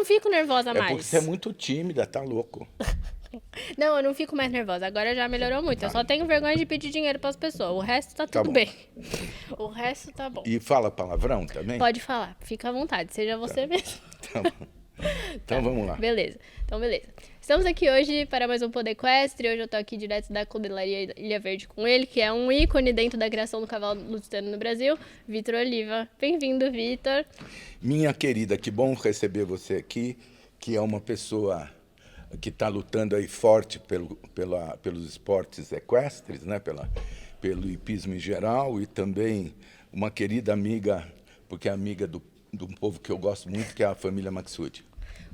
não fico nervosa É porque mais. você é muito tímida, tá louco. Não, eu não fico mais nervosa. Agora já melhorou muito. Eu Tá, só tenho vergonha de pedir dinheiro pras pessoas. O resto tá tá tudo bom. bem. O resto tá bom. E fala palavrão também? Pode falar, fica à vontade, seja Tá, você mesmo. tá bom. Então vamos lá. Beleza. Então, beleza. Estamos aqui hoje para mais um Poder Equestre. Hoje eu tô aqui direto da Cudelaria Ilha Verde com ele, que é um ícone dentro da criação do cavalo lusitano no Brasil, Vitor Oliva. Bem-vindo, Vitor. Minha querida, que bom receber você aqui, que é uma pessoa que está lutando aí forte pelos esportes equestres, né? Pelo hipismo em geral, e também uma querida amiga, porque é amiga de um povo que eu gosto muito, que é a família Maxud.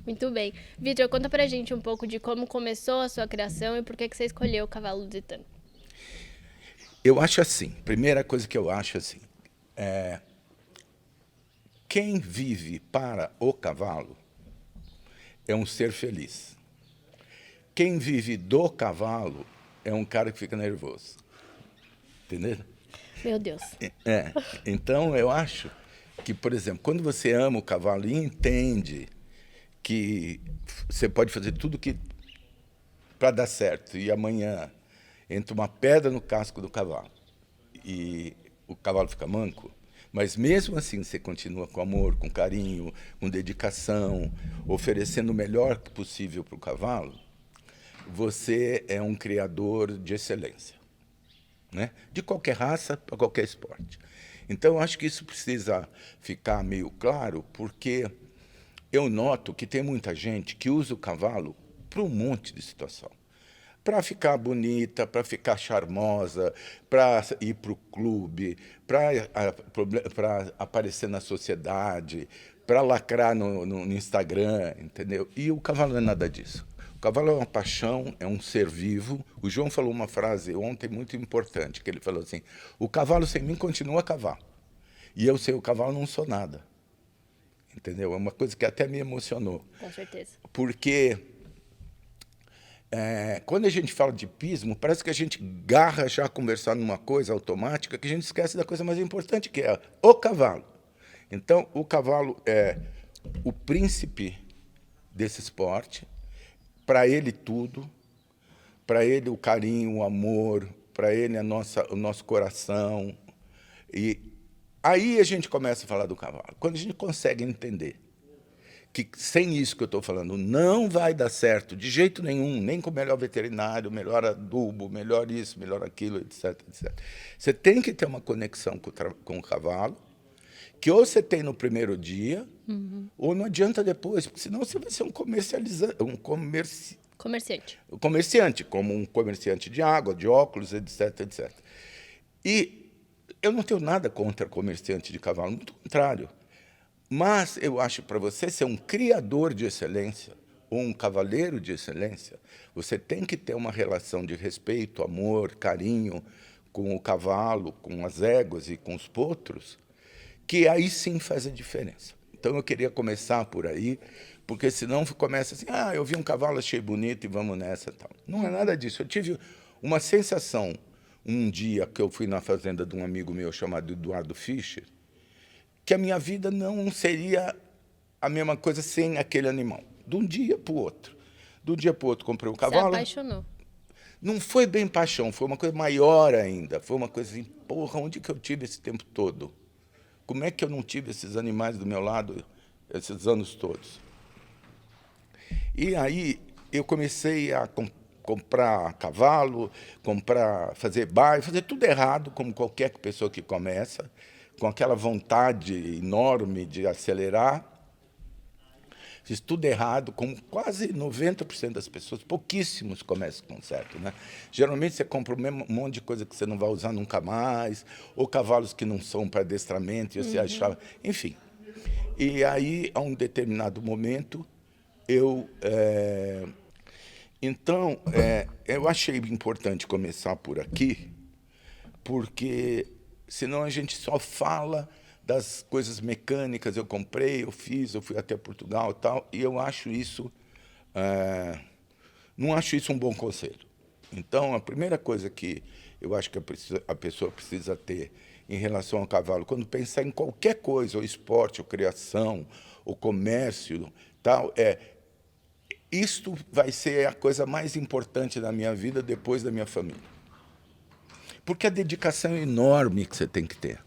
Muito bem. Vitor, conta pra gente um pouco de como começou a sua criação e por que você escolheu o cavalo lusitano. Eu acho assim, primeira coisa que eu acho assim, quem vive para o cavalo é um ser feliz. Quem vive do cavalo é um cara que fica nervoso. Entendeu? Meu Deus. É. Então, eu acho que, por exemplo, quando você ama o cavalo e entende que você pode fazer tudo que para dar certo, e amanhã entra uma pedra no casco do cavalo e o cavalo fica manco, mas mesmo assim você continua com amor, com carinho, com dedicação, oferecendo o melhor possível para o cavalo, você é um criador de excelência, né? De qualquer raça, para qualquer esporte. Então, eu acho que isso precisa ficar meio claro, porque eu noto que tem muita gente que usa o cavalo para um monte de situação. Para ficar bonita, para ficar charmosa, para ir para o clube, para aparecer na sociedade, para lacrar no Instagram, entendeu? E o cavalo não é nada disso. O cavalo é uma paixão, é um ser vivo. O João falou uma frase ontem muito importante, que ele falou assim, o cavalo sem mim continua cavalo. E eu sem o cavalo não sou nada. Entendeu? É uma coisa que até me emocionou. Com certeza. Porque quando a gente fala de hipismo, parece que a gente garra já a conversar numa coisa automática que a gente esquece da coisa mais importante, que é o cavalo. Então, o cavalo é o príncipe desse esporte, para ele tudo, para ele o carinho, o amor, para ele o nosso coração. E aí a gente começa a falar do cavalo. Quando a gente consegue entender que sem isso que eu estou falando não vai dar certo de jeito nenhum, nem com o melhor veterinário, melhor adubo, melhor isso, melhor aquilo, etc, etc. Você tem que ter uma conexão com o cavalo, que ou você tem no primeiro dia, ou não adianta depois, porque senão você vai ser um Comerciante. como um comerciante de água, de óculos, etc, etc. E eu não tenho nada contra comerciante de cavalo, muito contrário. Mas eu acho que para você ser um criador de excelência, ou um cavaleiro de excelência, você tem que ter uma relação de respeito, amor, carinho com o cavalo, com as éguas e com os potros, que aí sim faz a diferença. Então eu queria começar por aí, porque senão começa assim, eu vi um cavalo, achei bonito e vamos nessa. Tal. Não é nada disso. Eu tive uma sensação um dia que eu fui na fazenda de um amigo meu chamado Eduardo Fischer, que a minha vida não seria a mesma coisa sem aquele animal. De um dia para o outro. De um dia para o outro comprei um cavalo. Se apaixonou. Não foi bem paixão, foi uma coisa maior ainda. Foi uma coisa assim, porra, onde que eu tive esse tempo todo? Como é que eu não tive esses animais do meu lado esses anos todos? E aí eu comecei a comprar cavalo, fazer bairro, fazer tudo errado, como qualquer pessoa que começa, com aquela vontade enorme de acelerar. Fiz tudo errado, como quase 90% das pessoas, pouquíssimos começam com certo, né? Geralmente você compra um monte de coisa que você não vai usar nunca mais, ou cavalos que não são para adestramento, e você achava... Enfim. E aí, a um determinado momento, eu achei importante começar por aqui, porque senão a gente só fala das coisas mecânicas, eu comprei, eu fiz, eu fui até Portugal e tal, e eu acho isso, não acho isso um bom conselho. Então, a primeira coisa que eu acho que a pessoa precisa ter em relação ao cavalo. Quando pensar em qualquer coisa, ou esporte, ou criação, ou comércio, tal, isto vai ser a coisa mais importante da minha vida depois da minha família. Porque a dedicação é enorme que você tem que ter.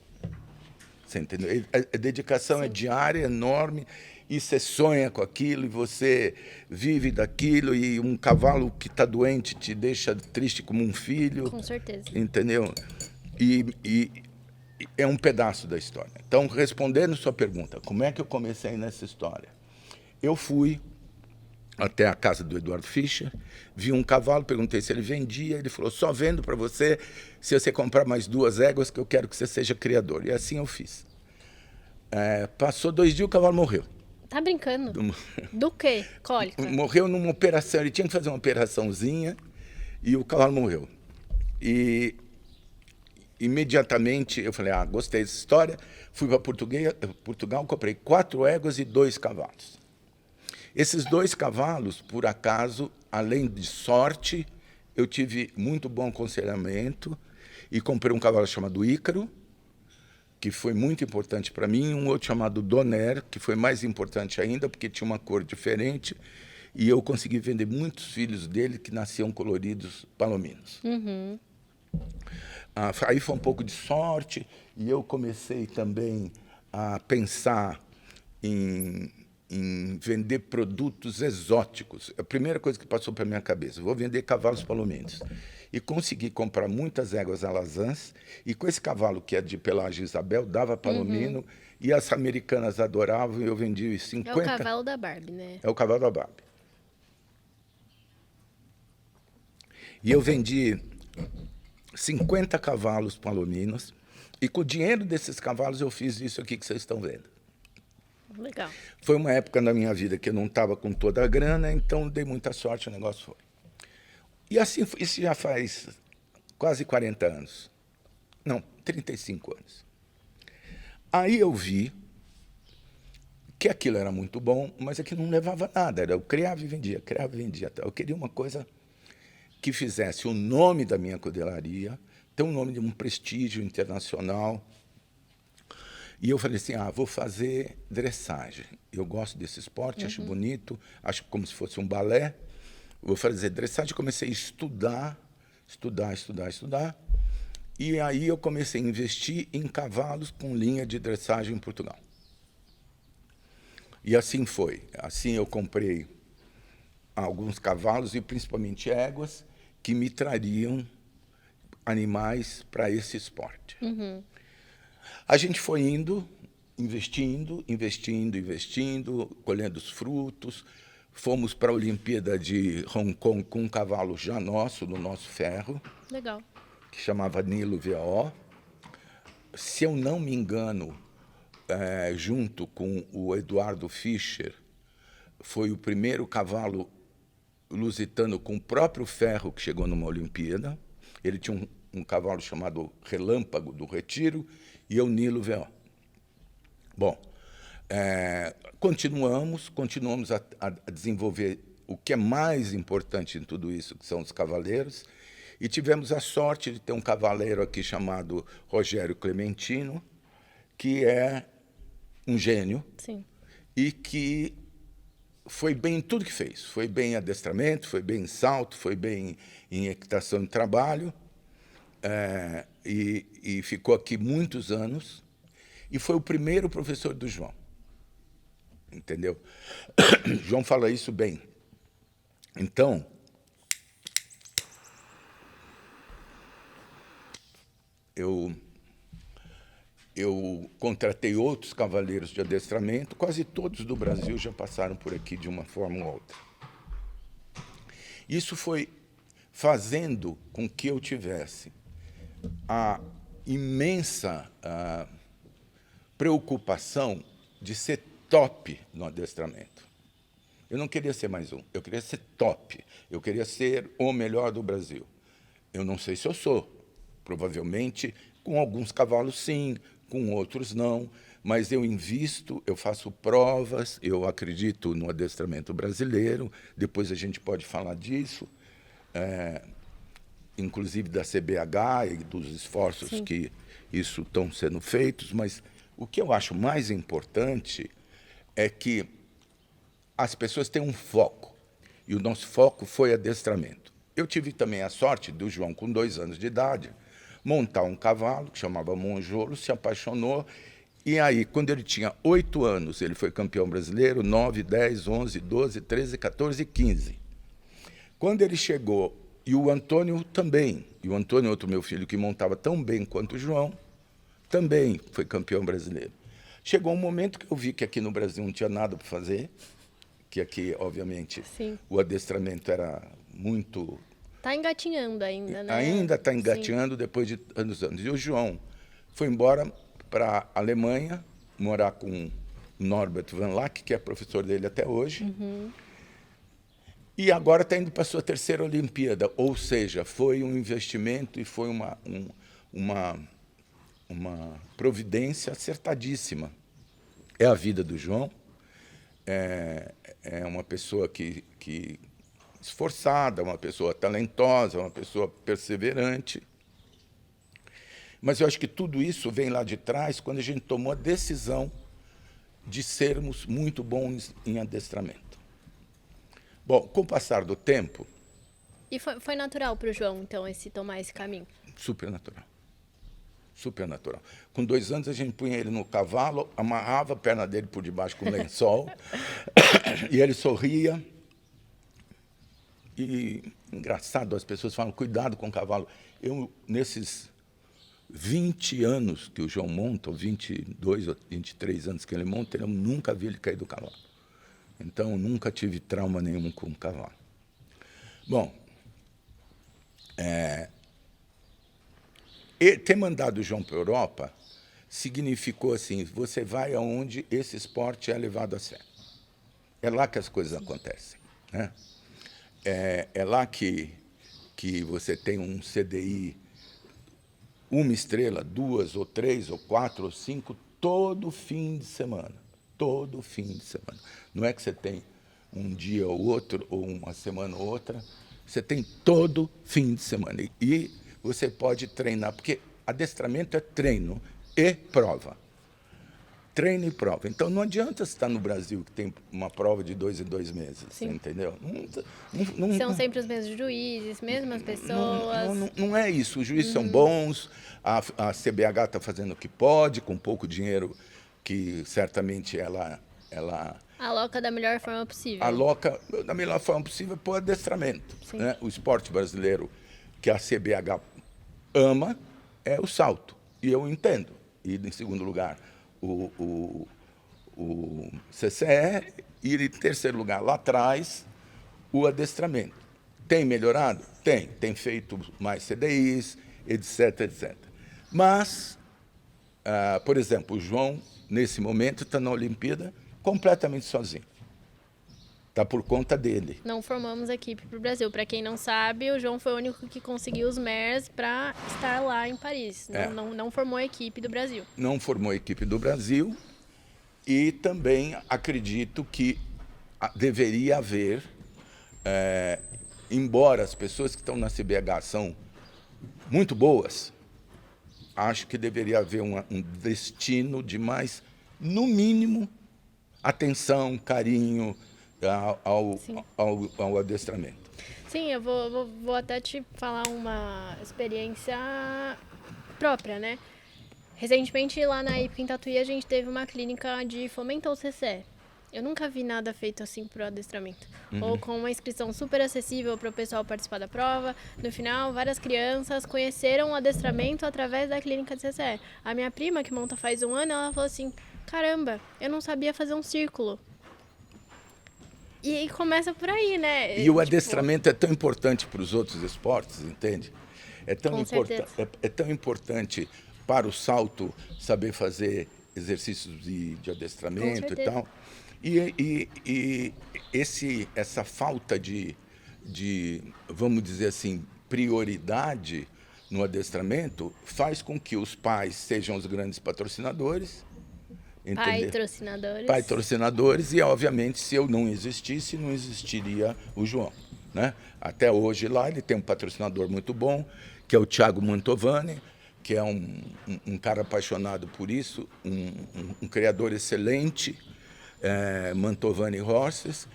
Você entendeu? A dedicação é diária, enorme, e você sonha com aquilo, e você vive daquilo, e um cavalo que está doente te deixa triste como um filho. Com certeza. Entendeu? E é um pedaço da história. Então, respondendo sua pergunta, como é que eu comecei nessa história? Eu fui até a casa do Eduardo Fischer, vi um cavalo, perguntei se ele vendia, ele falou, só vendo para você se você comprar mais 2 éguas, que eu quero que você seja criador. E assim eu fiz. Passou 2 dias, o cavalo morreu. Tá brincando? Do quê? Cólica? Morreu numa operação, ele tinha que fazer uma operaçãozinha e o cavalo morreu. E imediatamente eu falei, gostei dessa história, fui para Portugal, comprei 4 éguas e 2 cavalos. Esses 2 cavalos, por acaso, além de sorte, eu tive muito bom aconselhamento e comprei um cavalo chamado Ícaro, que foi muito importante para mim, e um outro chamado Doner, que foi mais importante ainda, porque tinha uma cor diferente, e eu consegui vender muitos filhos dele que nasciam coloridos palominos. Uhum. Aí foi um pouco de sorte, e eu comecei também a pensar em vender produtos exóticos. A primeira coisa que passou pela minha cabeça, vou vender cavalos palominos. E consegui comprar muitas éguas alazãs, e com esse cavalo, que é de pelagem Isabel, dava palomino, e as americanas adoravam, e eu vendi 50... É o cavalo da Barbie, né? É o cavalo da Barbie. E eu vendi 50 cavalos palominos, e com o dinheiro desses cavalos eu fiz isso aqui que vocês estão vendo. Legal. Foi uma época na minha vida que eu não estava com toda a grana, então dei muita sorte, o negócio foi. E assim, isso já faz quase 40 anos. Não, 35 anos. Aí eu vi que aquilo era muito bom, mas aquilo não levava nada. Eu criava e vendia, criava e vendia. Eu queria uma coisa que fizesse o nome da minha cudelaria, ter um nome de um prestígio internacional. E eu falei assim, vou fazer dressagem. Eu gosto desse esporte, acho bonito, acho como se fosse um balé. Vou fazer dressagem. Comecei a estudar. E aí eu comecei a investir em cavalos com linha de dressagem em Portugal. E assim foi. Assim eu comprei alguns cavalos, e principalmente éguas, que me trariam animais para esse esporte. A gente foi indo, investindo, colhendo os frutos. Fomos para a Olimpíada de Hong Kong com um cavalo já nosso, do nosso ferro. Legal. Que chamava Nilo VO. Se eu não me engano, junto com o Eduardo Fischer, foi o primeiro cavalo lusitano com o próprio ferro que chegou numa Olimpíada. Ele tinha um cavalo chamado Relâmpago do Retiro, e eu Nilo VO. Bom, continuamos a desenvolver o que é mais importante em tudo isso, que são os cavaleiros, e tivemos a sorte de ter um cavaleiro aqui chamado Rogério Clementino, que é um gênio. Sim. E que foi bem em tudo que fez. Foi bem em adestramento, foi bem em salto, foi bem em equitação de trabalho, e ficou aqui muitos anos, e foi o primeiro professor do João. Entendeu? João fala isso bem. Então, eu contratei outros cavaleiros de adestramento, quase todos do Brasil já passaram por aqui de uma forma ou outra. Isso foi fazendo com que eu tivesse a imensa preocupação de ser top no adestramento. Eu não queria ser mais um, eu queria ser top, eu queria ser o melhor do Brasil. Eu não sei se eu sou, provavelmente com alguns cavalos sim, com outros não, mas eu invisto, eu faço provas, eu acredito no adestramento brasileiro, depois a gente pode falar disso, inclusive da CBH e dos esforços que isso estão sendo feitos, mas o que eu acho mais importante é que as pessoas têm um foco, e o nosso foco foi adestramento. Eu tive também a sorte do João, com 2 anos de idade, montar um cavalo que chamava Monjolo, se apaixonou, e aí, quando ele tinha 8 anos, ele foi campeão brasileiro, 9, 10, 11, 12, 13, 14 e 15. Quando ele chegou, e o Antônio também, e o Antônio, outro meu filho, que montava tão bem quanto o João, também foi campeão brasileiro. Chegou um momento que eu vi que aqui no Brasil não tinha nada para fazer, que aqui, obviamente, Sim. o adestramento era muito... Está engatinhando ainda, né? Ainda está engatinhando depois de anos. E o João foi embora para a Alemanha, morar com o Norbert Van Lack, que é professor dele até hoje, e agora está indo para a sua 3ª Olimpíada, ou seja, foi um investimento e foi uma providência acertadíssima. É a vida do João, é uma pessoa que esforçada, uma pessoa talentosa, uma pessoa perseverante. Mas eu acho que tudo isso vem lá de trás, quando a gente tomou a decisão de sermos muito bons em adestramento. Bom, com o passar do tempo... E foi natural para o João, então, tomar esse caminho? Super natural. Super natural. Com 2 anos, a gente punha ele no cavalo, amarrava a perna dele por debaixo com lençol, e ele sorria. E, engraçado, as pessoas falam, cuidado com o cavalo. Eu, nesses 20 anos que o João monta, ou 22 ou 23 anos que ele monta, eu nunca vi ele cair do cavalo. Então, nunca tive trauma nenhum com o cavalo. Bom, ter mandado o João para a Europa significou assim, você vai aonde esse esporte é levado a sério. É lá que as coisas acontecem, né? É lá que você tem um CDI, 1 estrela, 2 ou 3 ou 4 ou 5, todo fim de semana. Todo fim de semana. Não é que você tem um dia ou outro, ou uma semana ou outra, você tem todo fim de semana. E você pode treinar, porque adestramento é treino e prova. Treino e prova. Então, não adianta você estar no Brasil, que tem uma prova de 2 em 2 meses, entendeu? São sempre os mesmos juízes, mesmas pessoas. Não é isso. Os juízes são bons, a CBH está fazendo o que pode, com pouco dinheiro, que certamente ela aloca da melhor forma possível. Aloca da melhor forma possível para o adestramento, né? O esporte brasileiro que a CBH ama é o salto, e eu entendo. E, em segundo lugar, o CCE, e, em terceiro lugar, lá atrás, o adestramento. Tem melhorado? Tem. Tem feito mais CDIs, etc, etc. Mas, por exemplo, o João, nesse momento, está na Olimpíada completamente sozinho. Está por conta dele. Não formamos equipe para o Brasil. Para quem não sabe, o João foi o único que conseguiu os MERS para estar lá em Paris. Não formou a equipe do Brasil. Não formou a equipe do Brasil, e também acredito que deveria haver, embora as pessoas que estão na CBH são muito boas, acho que deveria haver um destino de mais, no mínimo, atenção, carinho ao adestramento. Sim, eu vou até te falar uma experiência própria, né? Recentemente, lá na IPC em Tatuí, a gente teve uma clínica de fomento ao CCE. Eu nunca vi nada feito assim pro adestramento. Ou com uma inscrição super acessível para o pessoal participar da prova. No final, várias crianças conheceram o adestramento através da clínica de CCE. A minha prima, que monta faz 1 ano, ela falou assim, caramba, eu não sabia fazer um círculo. E começa por aí, né? E o adestramento é tão importante para os outros esportes, entende? É tão importante para o salto saber fazer exercícios de adestramento e tal. E essa falta de, vamos dizer assim, prioridade no adestramento faz com que os pais sejam os grandes patrocinadores. Patrocinadores, e, obviamente, se eu não existisse, não existiria o João, né? Até hoje, lá, ele tem um patrocinador muito bom, que é o Thiago Mantovani, que é um cara apaixonado por isso, um criador excelente, Mantovani Horses,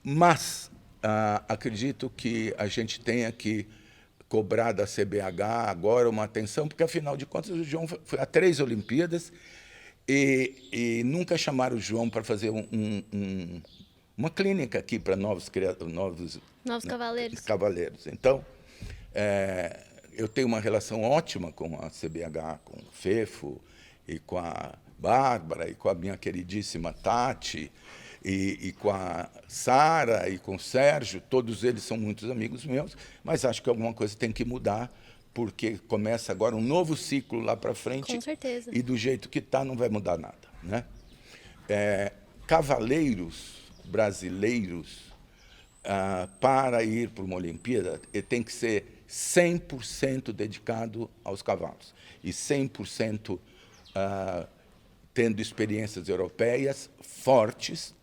mas acredito que a gente tenha que cobrar da CBH agora uma atenção, porque, afinal de contas, o João foi a 3 Olimpíadas e nunca chamaram o João para fazer uma clínica aqui para novos cavaleiros. Então, eu tenho uma relação ótima com a CBH, com o Fefo, e com a Bárbara, e com a minha queridíssima Tati, e com a Sara, e com o Sérgio. Todos eles são muitos amigos meus, mas acho que alguma coisa tem que mudar, porque começa agora um novo ciclo lá para frente. Com certeza. E do jeito que está, não vai mudar nada, né? Cavaleiros brasileiros, para ir para uma Olimpíada, ele tem que ser 100% dedicado aos cavalos e 100% tendo experiências europeias fortes,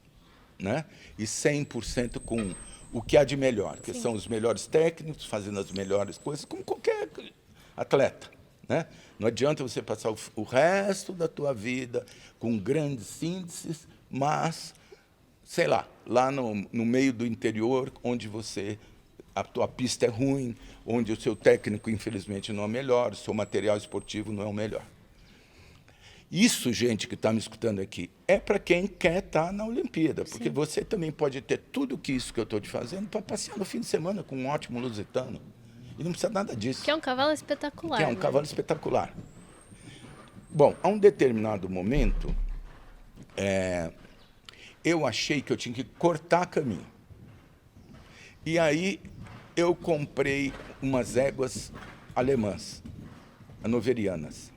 né? E 100% com o que há de melhor, que são os melhores técnicos, fazendo as melhores coisas, como qualquer atleta, né? Não adianta você passar o resto da tua vida com grandes índices, mas, sei lá no meio do interior, onde a tua pista é ruim, onde o seu técnico, infelizmente, não é o melhor, o seu material esportivo não é o melhor. Isso, gente que está me escutando aqui, é para quem quer estar na Olimpíada, porque você também pode ter tudo isso que eu estou te fazendo para passear no fim de semana com um ótimo lusitano. E não precisa nada disso. Que é um cavalo espetacular. Que é um cavalo espetacular. Bom, a um determinado momento, eu achei que eu tinha que cortar caminho. E aí eu comprei umas éguas alemãs, hanoverianas.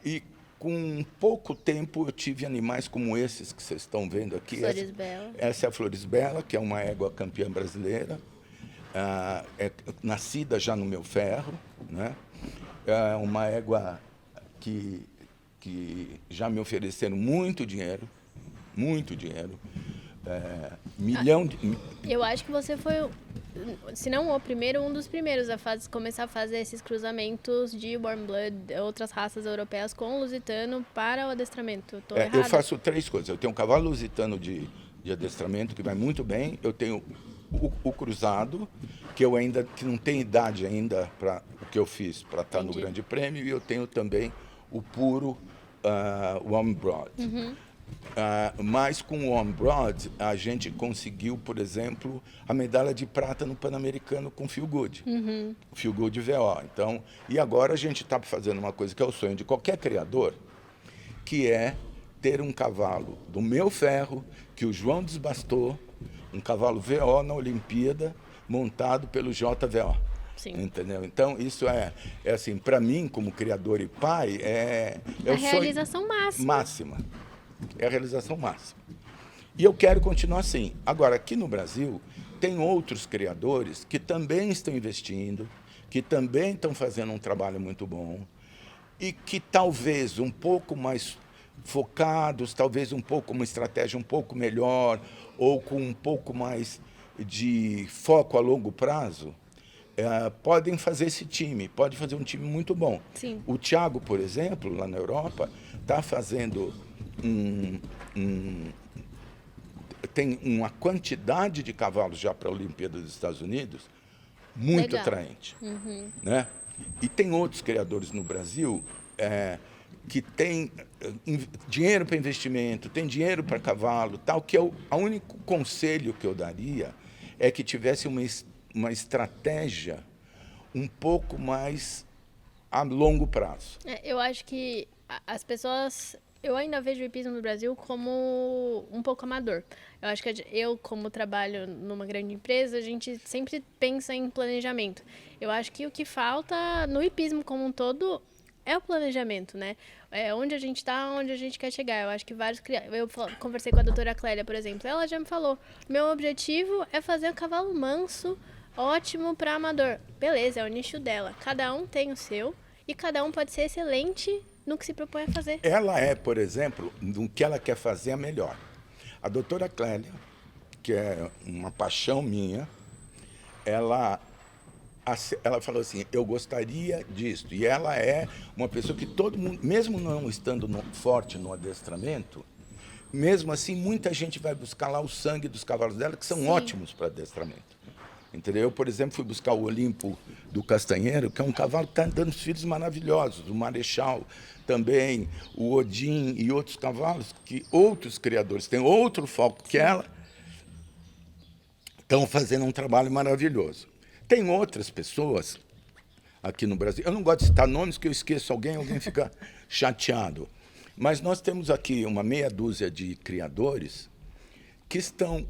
E com pouco tempo eu tive animais como esses que vocês estão vendo aqui. Florisbela. Essa é a Florisbela, que é uma égua campeã brasileira, é nascida já no meu ferro, né? É uma égua que já me ofereceram muito dinheiro, milhão de... Eu acho que você foi, se não o primeiro, um dos primeiros a começar a fazer esses cruzamentos de warm blood, outras raças europeias com o lusitano para o adestramento. Estou errada? Eu faço 3 coisas. Eu tenho um cavalo lusitano de adestramento que vai muito bem. Eu tenho o cruzado, que não tem idade ainda para o que eu fiz para estar no Grande Prêmio, e eu tenho também o puro warm blood. Mas com o Warm Broad, a gente conseguiu, por exemplo, a medalha de prata no Pan-Americano com o Feel Good. O Feel Good VO. Então, e agora a gente está fazendo uma coisa que é o sonho de qualquer criador, que é ter um cavalo do meu ferro, que o João desbastou, um cavalo VO na Olimpíada, montado pelo JVO. Sim. Entendeu? Então, isso é assim, para mim, como criador e pai, é a realização máxima. É a realização máxima. E eu quero continuar assim. Agora, aqui no Brasil, tem outros criadores que também estão investindo, que também estão fazendo um trabalho muito bom, e que talvez um pouco mais focados, talvez uma estratégia um pouco melhor, ou com um pouco mais de foco a longo prazo, podem fazer esse time, pode fazer um time muito bom. Sim. O Thiago, por exemplo, lá na Europa, está fazendo tem uma quantidade de cavalos já para a Olimpíada dos Estados Unidos muito atraente. Né? E tem outros criadores no Brasil que têm dinheiro para investimento, tem dinheiro para cavalo, tal, que o único conselho que eu daria é que tivesse uma estratégia um pouco mais a longo prazo. Eu acho que as pessoas... Eu ainda vejo o hipismo no Brasil como um pouco amador. Eu acho que eu, como trabalho numa grande empresa, a gente sempre pensa em planejamento. Eu acho que o que falta no hipismo como um todo é o planejamento, né? É onde a gente está, onde a gente quer chegar. Eu acho que eu conversei com a doutora Clélia, por exemplo. Ela já me falou, meu objetivo é fazer um cavalo manso, ótimo para amador. Beleza, é o nicho dela. Cada um tem o seu e cada um pode ser excelente no que se propõe a fazer. Ela é, por exemplo, no que ela quer fazer a melhor. A doutora Clélia, que é uma paixão minha, ela ela falou assim, eu gostaria disso. E ela é uma pessoa que todo mundo, mesmo não estando forte no adestramento, mesmo assim, muita gente vai buscar lá o sangue dos cavalos dela, que são Sim. ótimos para adestramento. Entendeu? Eu, por exemplo, fui buscar o Olimpo do Castanheiro, que é um cavalo que está dando filhos maravilhosos. O Marechal também, o Odin e outros cavalos que outros criadores têm outro foco que ela, estão fazendo um trabalho maravilhoso. Tem outras pessoas aqui no Brasil, eu não gosto de citar nomes, que eu esqueço alguém, alguém fica chateado. Mas nós temos aqui uma meia dúzia de criadores que estão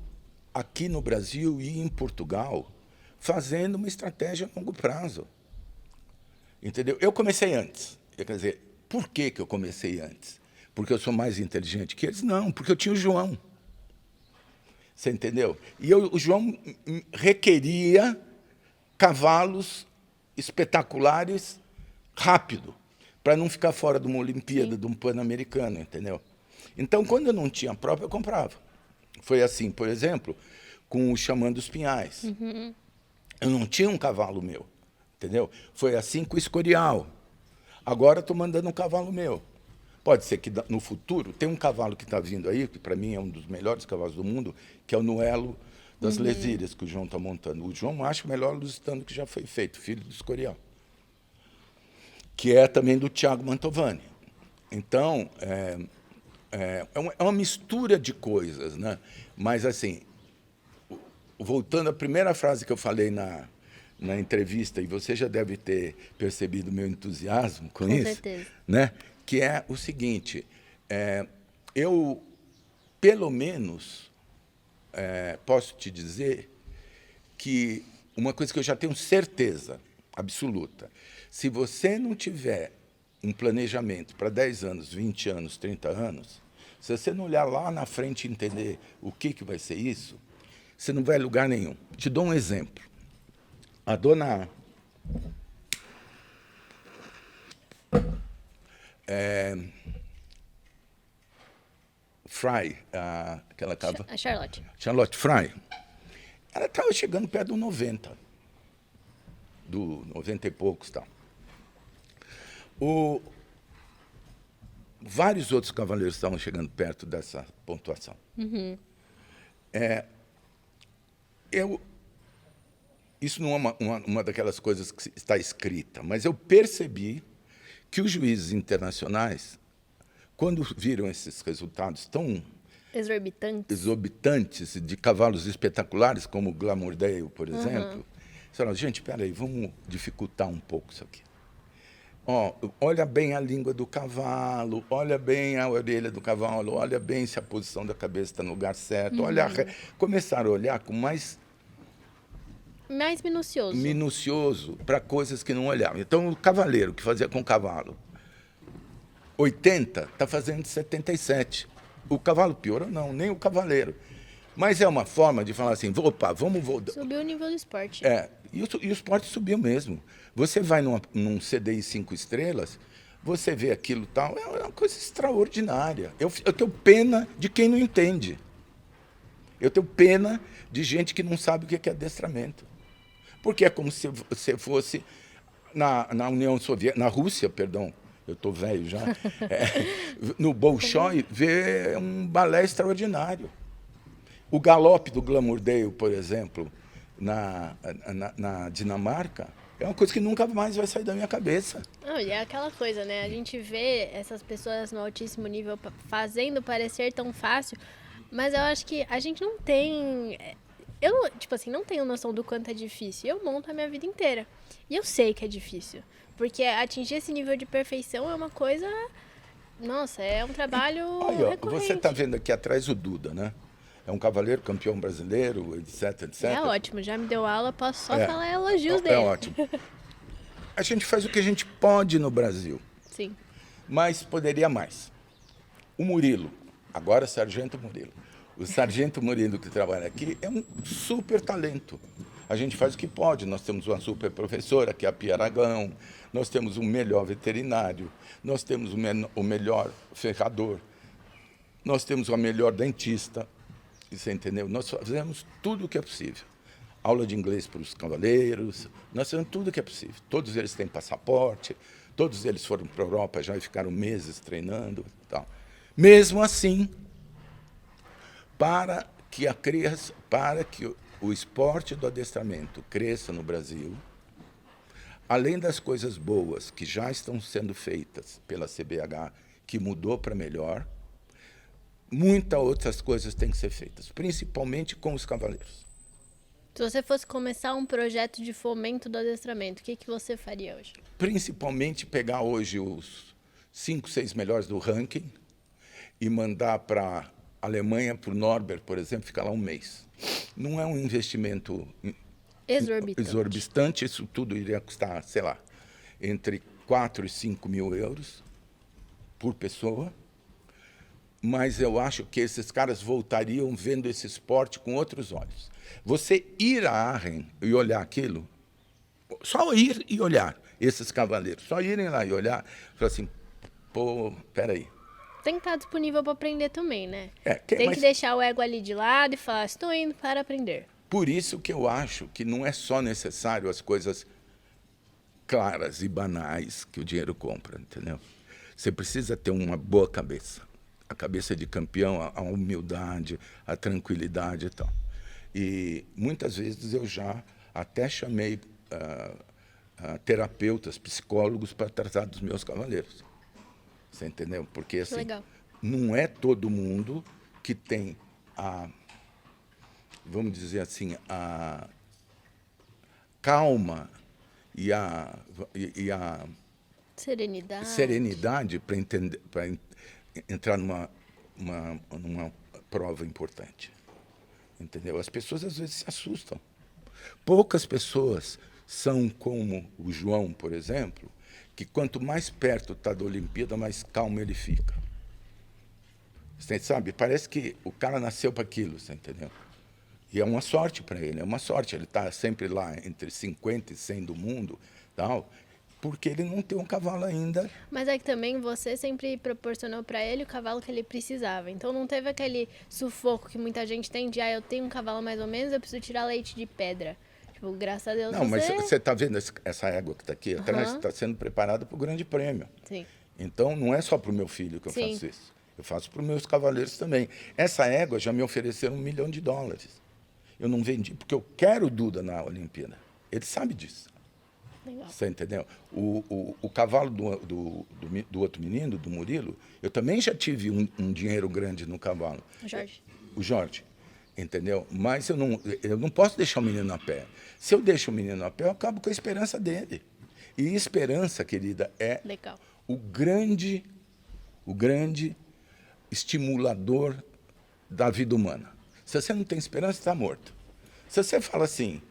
aqui no Brasil e em Portugal fazendo uma estratégia a longo prazo. Entendeu? Eu comecei antes. Quer dizer, por que eu comecei antes? Porque eu sou mais inteligente que eles? Não, porque eu tinha o João. Você entendeu? E o João requeria cavalos espetaculares rápido, para não ficar fora de uma Olimpíada, de um Pan-Americano, entendeu? Então, quando eu não tinha própria, eu comprava. Foi assim, por exemplo, com o Xamã dos Pinhais. Eu não tinha um cavalo meu, entendeu? Foi assim com o Escorial. Agora estou mandando um cavalo meu. Pode ser que no futuro tem um cavalo que está vindo aí, que para mim é um dos melhores cavalos do mundo, que é o Nuelo das Lesírias, que o João está montando. O João acha o melhor lusitano que já foi feito, filho do Escorial, que é também do Thiago Mantovani. Então, é uma mistura de coisas, né? Mas, assim, voltando à primeira frase que eu falei na entrevista, e você já deve ter percebido o meu entusiasmo com isso, certeza. né? Que é o seguinte, eu, pelo menos, posso te dizer que uma coisa que eu já tenho certeza absoluta, se você não tiver um planejamento para 10 anos, 20 anos, 30 anos, se você não olhar lá na frente e entender o que vai ser isso, você não vai a lugar nenhum. Te dou um exemplo. A dona Fry, aquela cava... A Charlotte. Charlotte Fry, ela estava chegando perto do 90, do 90 e poucos. Tal. Vários outros cavaleiros estavam chegando perto dessa pontuação. Isso não é uma daquelas coisas que está escrita, mas eu percebi que os juízes internacionais, quando viram esses resultados tão exorbitantes de cavalos espetaculares, como o Glamourdale, por exemplo, disseram, gente, espera aí, vamos dificultar um pouco isso aqui. Olha bem a língua do cavalo, olha bem a orelha do cavalo, olha bem se a posição da cabeça está no lugar certo. Começaram a olhar com mais minucioso para coisas que não olhavam. Então, o cavaleiro que fazia com o cavalo 80 está fazendo 77. O cavalo piorou? Não, nem o cavaleiro. Mas é uma forma de falar assim, vamos... Subiu o nível do esporte. E o esporte subiu mesmo. Você vai num CDI 5 estrelas, você vê aquilo tal, é uma coisa extraordinária. Eu tenho pena de quem não entende. Eu tenho pena de gente que não sabe o que é adestramento. Porque é como se você fosse na União Soviética, na Rússia, perdão, eu estou velho já, no Bolshoi, ver um balé extraordinário. O galope do Glamourdale, por exemplo, na Dinamarca, é uma coisa que nunca mais vai sair da minha cabeça. Não, e é aquela coisa, né? A gente vê essas pessoas no altíssimo nível fazendo parecer tão fácil, mas eu acho que a gente não tem... Eu, tipo assim, não tenho noção do quanto é difícil. Eu monto a minha vida inteira. E eu sei que é difícil. Porque atingir esse nível de perfeição é uma coisa... Nossa, é um trabalho recorrente. Você está vendo aqui atrás o Duda, né? É um cavaleiro, campeão brasileiro, etc, etc. É ótimo, já me deu aula, posso só falar elogios dele. É ótimo. A gente faz o que a gente pode no Brasil. Sim. Mas poderia mais. O Murilo, agora Sargento Murilo. O Sargento Murilo que trabalha aqui é um super talento. A gente faz o que pode. Nós temos uma super professora, que é a Pia Aragão. Nós temos o melhor veterinário. Nós temos o melhor ferrador. Nós temos a melhor dentista. Você entendeu? Nós fazemos tudo o que é possível. aula de inglês para os cavaleiros, nós fazemos tudo que é possível. Todos eles têm passaporte, todos eles foram para a Europa já e ficaram meses treinando. Tal. Mesmo assim, para que o esporte do adestramento cresça no Brasil, além das coisas boas que já estão sendo feitas pela CBH, que mudou para melhor, muitas outras coisas têm que ser feitas, principalmente com os cavaleiros. Se você fosse começar um projeto de fomento do adestramento, o que você faria hoje? Principalmente pegar hoje os 5, 6 melhores do ranking e mandar para a Alemanha, para o Norbert, por exemplo, ficar lá um mês. Não é um investimento exorbitante, isso tudo iria custar, sei lá, entre 4 e 5 mil euros por pessoa, mas eu acho que esses caras voltariam vendo esse esporte com outros olhos. Você ir a Aachen e olhar aquilo, só ir e olhar esses cavaleiros, só irem lá e olhar, falar assim, pô, peraí. Tem que estar disponível para aprender também, né? Tem que deixar o ego ali de lado e falar, estou indo para aprender. Por isso que eu acho que não é só necessário as coisas claras e banais que o dinheiro compra, entendeu? Você precisa ter uma boa cabeça. A cabeça de campeão, a humildade, a tranquilidade e tal. E muitas vezes eu já até chamei terapeutas, psicólogos para tratar dos meus cavaleiros. Você entendeu? Porque assim, não é todo mundo que tem vamos dizer assim, a calma e a serenidade para entrar numa prova importante. Entendeu? As pessoas às vezes se assustam. Poucas pessoas são como o João, por exemplo, que quanto mais perto está da Olimpíada, mais calmo ele fica. Você sabe? Parece que o cara nasceu para aquilo, você entendeu? E é uma sorte para ele, é uma sorte. Ele está sempre lá entre 50 e 100 do mundo, tal, porque ele não tem um cavalo ainda. Mas é que também você sempre proporcionou para ele o cavalo que ele precisava. Então não teve aquele sufoco que muita gente tem de, eu tenho um cavalo mais ou menos, eu preciso tirar leite de pedra. Tipo, graças a Deus não, mas você está vendo essa égua que está aqui atrás? Está sendo preparada para o Grande Prêmio. Sim. Então não é só para o meu filho que eu faço isso. Eu faço para os meus cavaleiros também. Essa égua já me ofereceram $1 milhão. Eu não vendi, porque eu quero o Duda na Olimpíada. Ele sabe disso. Legal. Você entendeu? O cavalo do outro menino, do Murilo, eu também já tive um dinheiro grande no cavalo. O Jorge. Entendeu? Mas eu não posso deixar o menino a pé. Se eu deixo o menino a pé, eu acabo com a esperança dele. E esperança, querida, é o grande estimulador da vida humana. Se você não tem esperança, está morto. Se você fala assim,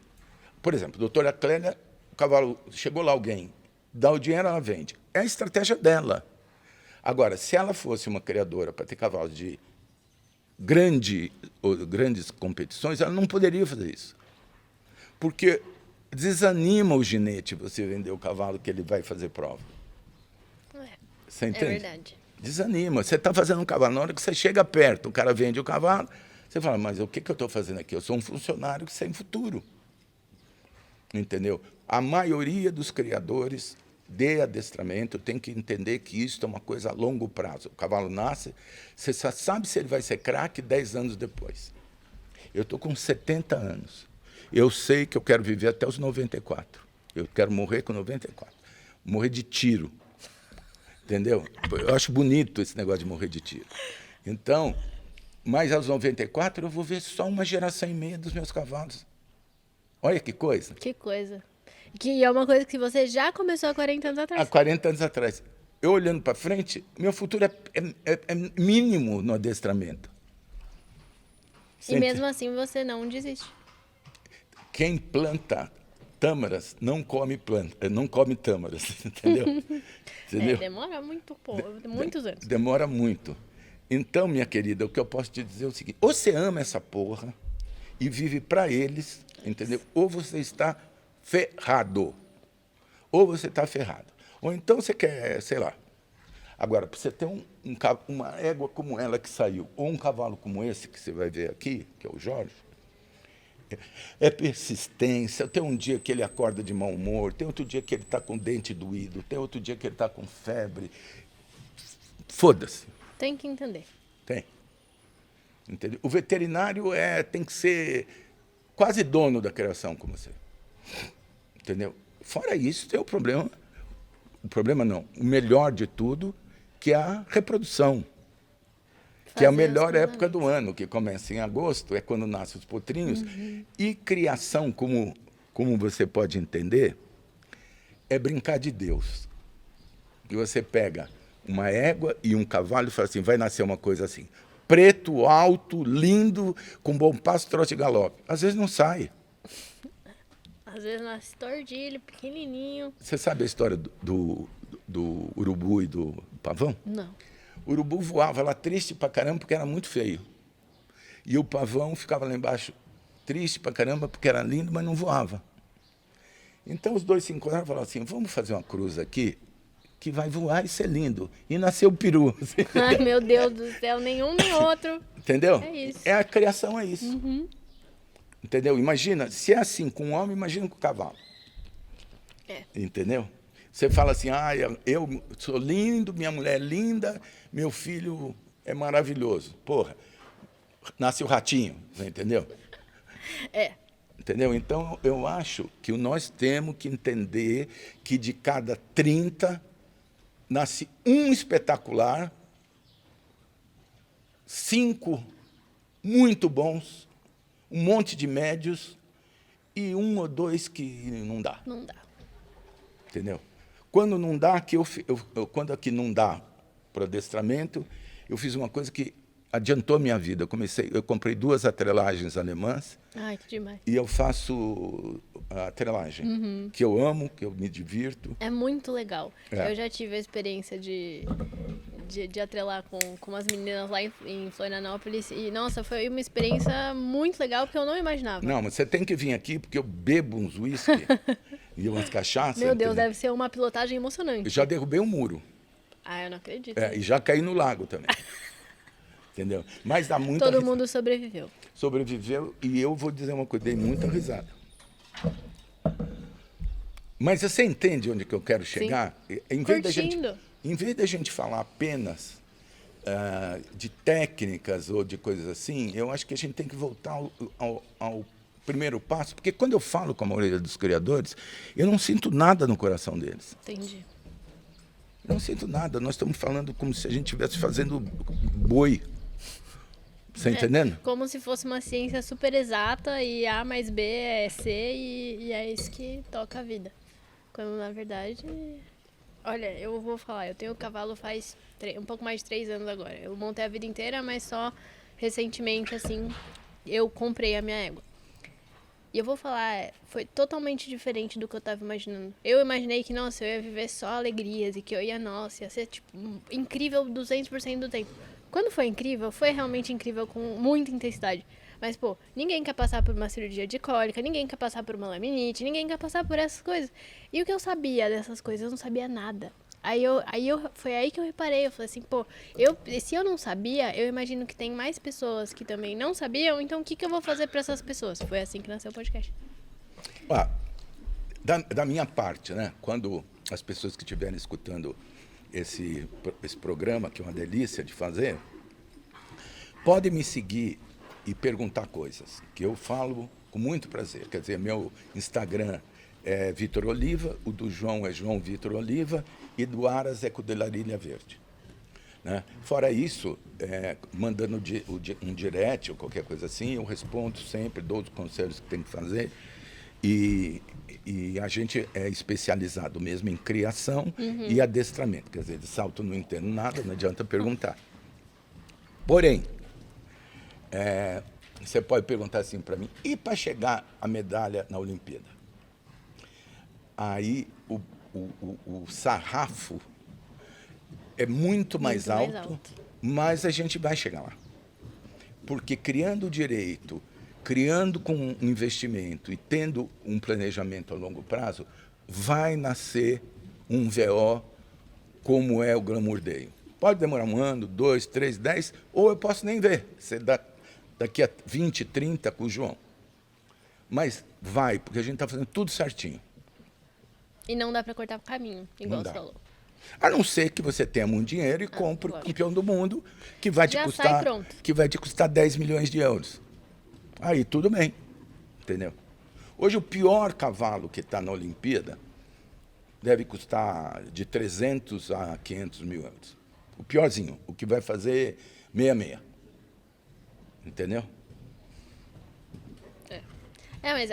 por exemplo, doutora Clélia, o cavalo, chegou lá alguém, dá o dinheiro, ela vende. É a estratégia dela. Agora, se ela fosse uma criadora para ter cavalos de grandes competições, ela não poderia fazer isso. Porque desanima o ginete você vender o cavalo que ele vai fazer prova. Você entende? É verdade. Desanima. Você está fazendo um cavalo, na hora que você chega perto, o cara vende o cavalo, você fala, mas o que eu estou fazendo aqui? Eu sou um funcionário sem futuro. Entendeu? A maioria dos criadores de adestramento tem que entender que isso é uma coisa a longo prazo. O cavalo nasce, você só sabe se ele vai ser craque 10 anos depois. Eu estou com 70 anos. Eu sei que eu quero viver até os 94. Eu quero morrer com 94. Morrer de tiro. Entendeu? Eu acho bonito esse negócio de morrer de tiro. Então, mas aos 94 eu vou ver só 1,5 geração dos meus cavalos. Olha que coisa. Que coisa. Que é uma coisa que você já começou há 40 anos atrás. Há 40 anos atrás. Eu olhando para frente, meu futuro é mínimo no adestramento. E mesmo assim você não desiste. Quem planta tâmaras não come tâmaras, entendeu? Entendeu? Demora muitos anos. Demora muito. Então, minha querida, o que eu posso te dizer é o seguinte, ou você ama essa porra e vive para eles, entendeu? Ou você está ferrado. Ou você está ferrado. Ou então você quer, sei lá. Agora, para você ter uma égua como ela que saiu, ou um cavalo como esse que você vai ver aqui, que é o Jorge, é persistência. Tem um dia que ele acorda de mau humor, tem outro dia que ele está com o dente doído, tem outro dia que ele está com febre. Foda-se. Tem que entender. Tem. Entendeu? O veterinário tem que ser quase dono da criação com você. Entendeu? Fora isso, tem o problema. O problema não. O melhor de tudo, que é a reprodução. Que é a melhor época do ano, que começa em agosto, é quando nascem os potrinhos. E criação, como você pode entender, é brincar de Deus. E você pega uma égua e um cavalo e fala assim, vai nascer uma coisa assim, preto, alto, lindo, com bom passo, trote e galope. Às vezes não sai. Às vezes nasce tordilho, pequenininho. Você sabe a história do urubu e do pavão? Não. O urubu voava lá triste pra caramba porque era muito feio. E o pavão ficava lá embaixo triste pra caramba porque era lindo, mas não voava. Então os dois se encontraram e falaram assim, vamos fazer uma cruz aqui que vai voar e ser lindo. E nasceu o peru. Ai, meu Deus do céu, nenhum nem outro. Entendeu? É isso. É a criação, é isso. Entendeu? Imagina, se é assim com o homem, imagina com o cavalo. Entendeu? Você fala assim, eu sou lindo, minha mulher é linda, meu filho é maravilhoso. Porra, nasce o ratinho, você entendeu? Entendeu? Então, eu acho que nós temos que entender que de cada 30, nasce um espetacular, 5 muito bons, um monte de médios e 1 ou 2 que não dá. Não dá. Entendeu? Quando não dá, quando aqui não dá para adestramento, eu fiz uma coisa que adiantou minha vida. Eu comprei 2 atrelagens alemãs. Ai, que demais. E eu faço a atrelagem, que eu amo, que eu me divirto. É muito legal. Eu já tive a experiência de atrelar com as meninas lá em Florianópolis. E, nossa, foi uma experiência muito legal, porque eu não imaginava. Não, mas você tem que vir aqui, porque eu bebo uns uísque e umas cachaças. Meu Deus, entendeu? deve ser uma pilotagem emocionante. Eu já derrubei um muro. Ah, eu não acredito. E já caí no lago também. Entendeu? Mas dá muita Todo risada. mundo sobreviveu. Sobreviveu, e eu vou dizer uma coisa, dei muita risada. Mas você entende onde que eu quero chegar? Em vez da gente falar apenas de técnicas ou de coisas assim, eu acho que a gente tem que voltar ao primeiro passo, porque quando eu falo com a maioria dos criadores, eu não sinto nada no coração deles. Entendi. Eu não sinto nada, nós estamos falando como se a gente estivesse fazendo boi. Você entendendo? Como se fosse uma ciência super exata e A mais B é C e é isso que toca a vida. Quando, na verdade... Olha, eu vou falar, eu tenho cavalo faz um pouco mais de 3 anos agora. Eu montei a vida inteira, mas só recentemente, assim, eu comprei a minha égua. E eu vou falar, foi totalmente diferente do que eu tava imaginando. Eu imaginei que, nossa, eu ia viver só alegrias e que eu ia, nossa, ia ser, tipo, incrível 200% do tempo. Quando foi incrível, foi realmente incrível com muita intensidade. Mas, pô, ninguém quer passar por uma cirurgia de cólica, ninguém quer passar por uma laminite, ninguém quer passar por essas coisas. E o que eu sabia dessas coisas? Eu não sabia nada. Foi aí que eu reparei, eu falei assim, pô, se eu não sabia, eu imagino que tem mais pessoas que também não sabiam, então o que eu vou fazer para essas pessoas? Foi assim que nasceu o podcast. Da minha parte, né, quando as pessoas que estiverem escutando esse programa, que é uma delícia de fazer, podem me seguir e perguntar coisas, que eu falo com muito prazer. Quer dizer, meu Instagram é Vitor Oliva, o do João é João Vitor Oliva, e do Aras é Cudelarilha Verde. Né? Fora isso, mandando um direct ou qualquer coisa assim, eu respondo sempre, dou os conselhos que tem que fazer. E a gente é especializado mesmo em criação e adestramento. Quer dizer, de salto não entendo nada, não adianta perguntar. Porém, você pode perguntar assim para mim, e para chegar a medalha na Olimpíada? Aí o sarrafo é muito mais alto, mas a gente vai chegar lá. Porque criando direito, criando com um investimento e tendo um planejamento a longo prazo, vai nascer um VO como é o Glamourdeio. Pode demorar 1 ano, 2, 3, 10, ou eu posso nem ver. Você daqui a 20, 30 com o João. Mas vai, porque a gente está fazendo tudo certinho. E não dá para cortar o caminho, igual Não você dá. falou. A não ser que você tenha muito dinheiro e compre o lógico. campeão do mundo, que vai te Já custar, sai pronto. que vai te custar 10 milhões de euros. Aí tudo bem, entendeu? Hoje o pior cavalo que está na Olimpíada deve custar de 300 a 500 mil euros. O piorzinho, o que vai fazer 66. Entendeu? Mas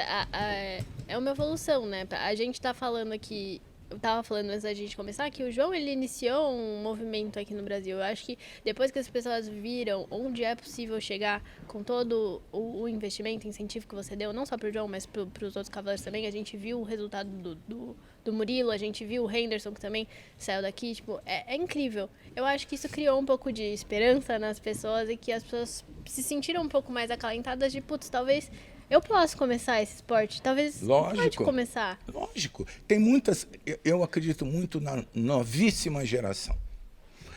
é uma evolução, né? A gente tá falando aqui, eu tava falando antes da gente começar, que o João, ele iniciou um movimento aqui no Brasil. Eu acho que depois que as pessoas viram onde é possível chegar com todo o investimento, incentivo que você deu, não só pro João, mas pros outros cavaleiros também, a gente viu o resultado do Murilo, a gente viu o Henderson, que também saiu daqui, tipo, é incrível. Eu acho que isso criou um pouco de esperança nas pessoas e que as pessoas se sentiram um pouco mais acalentadas de, putz, talvez eu posso começar esse esporte, talvez pode começar. Lógico. Tem muitas, eu acredito muito na novíssima geração.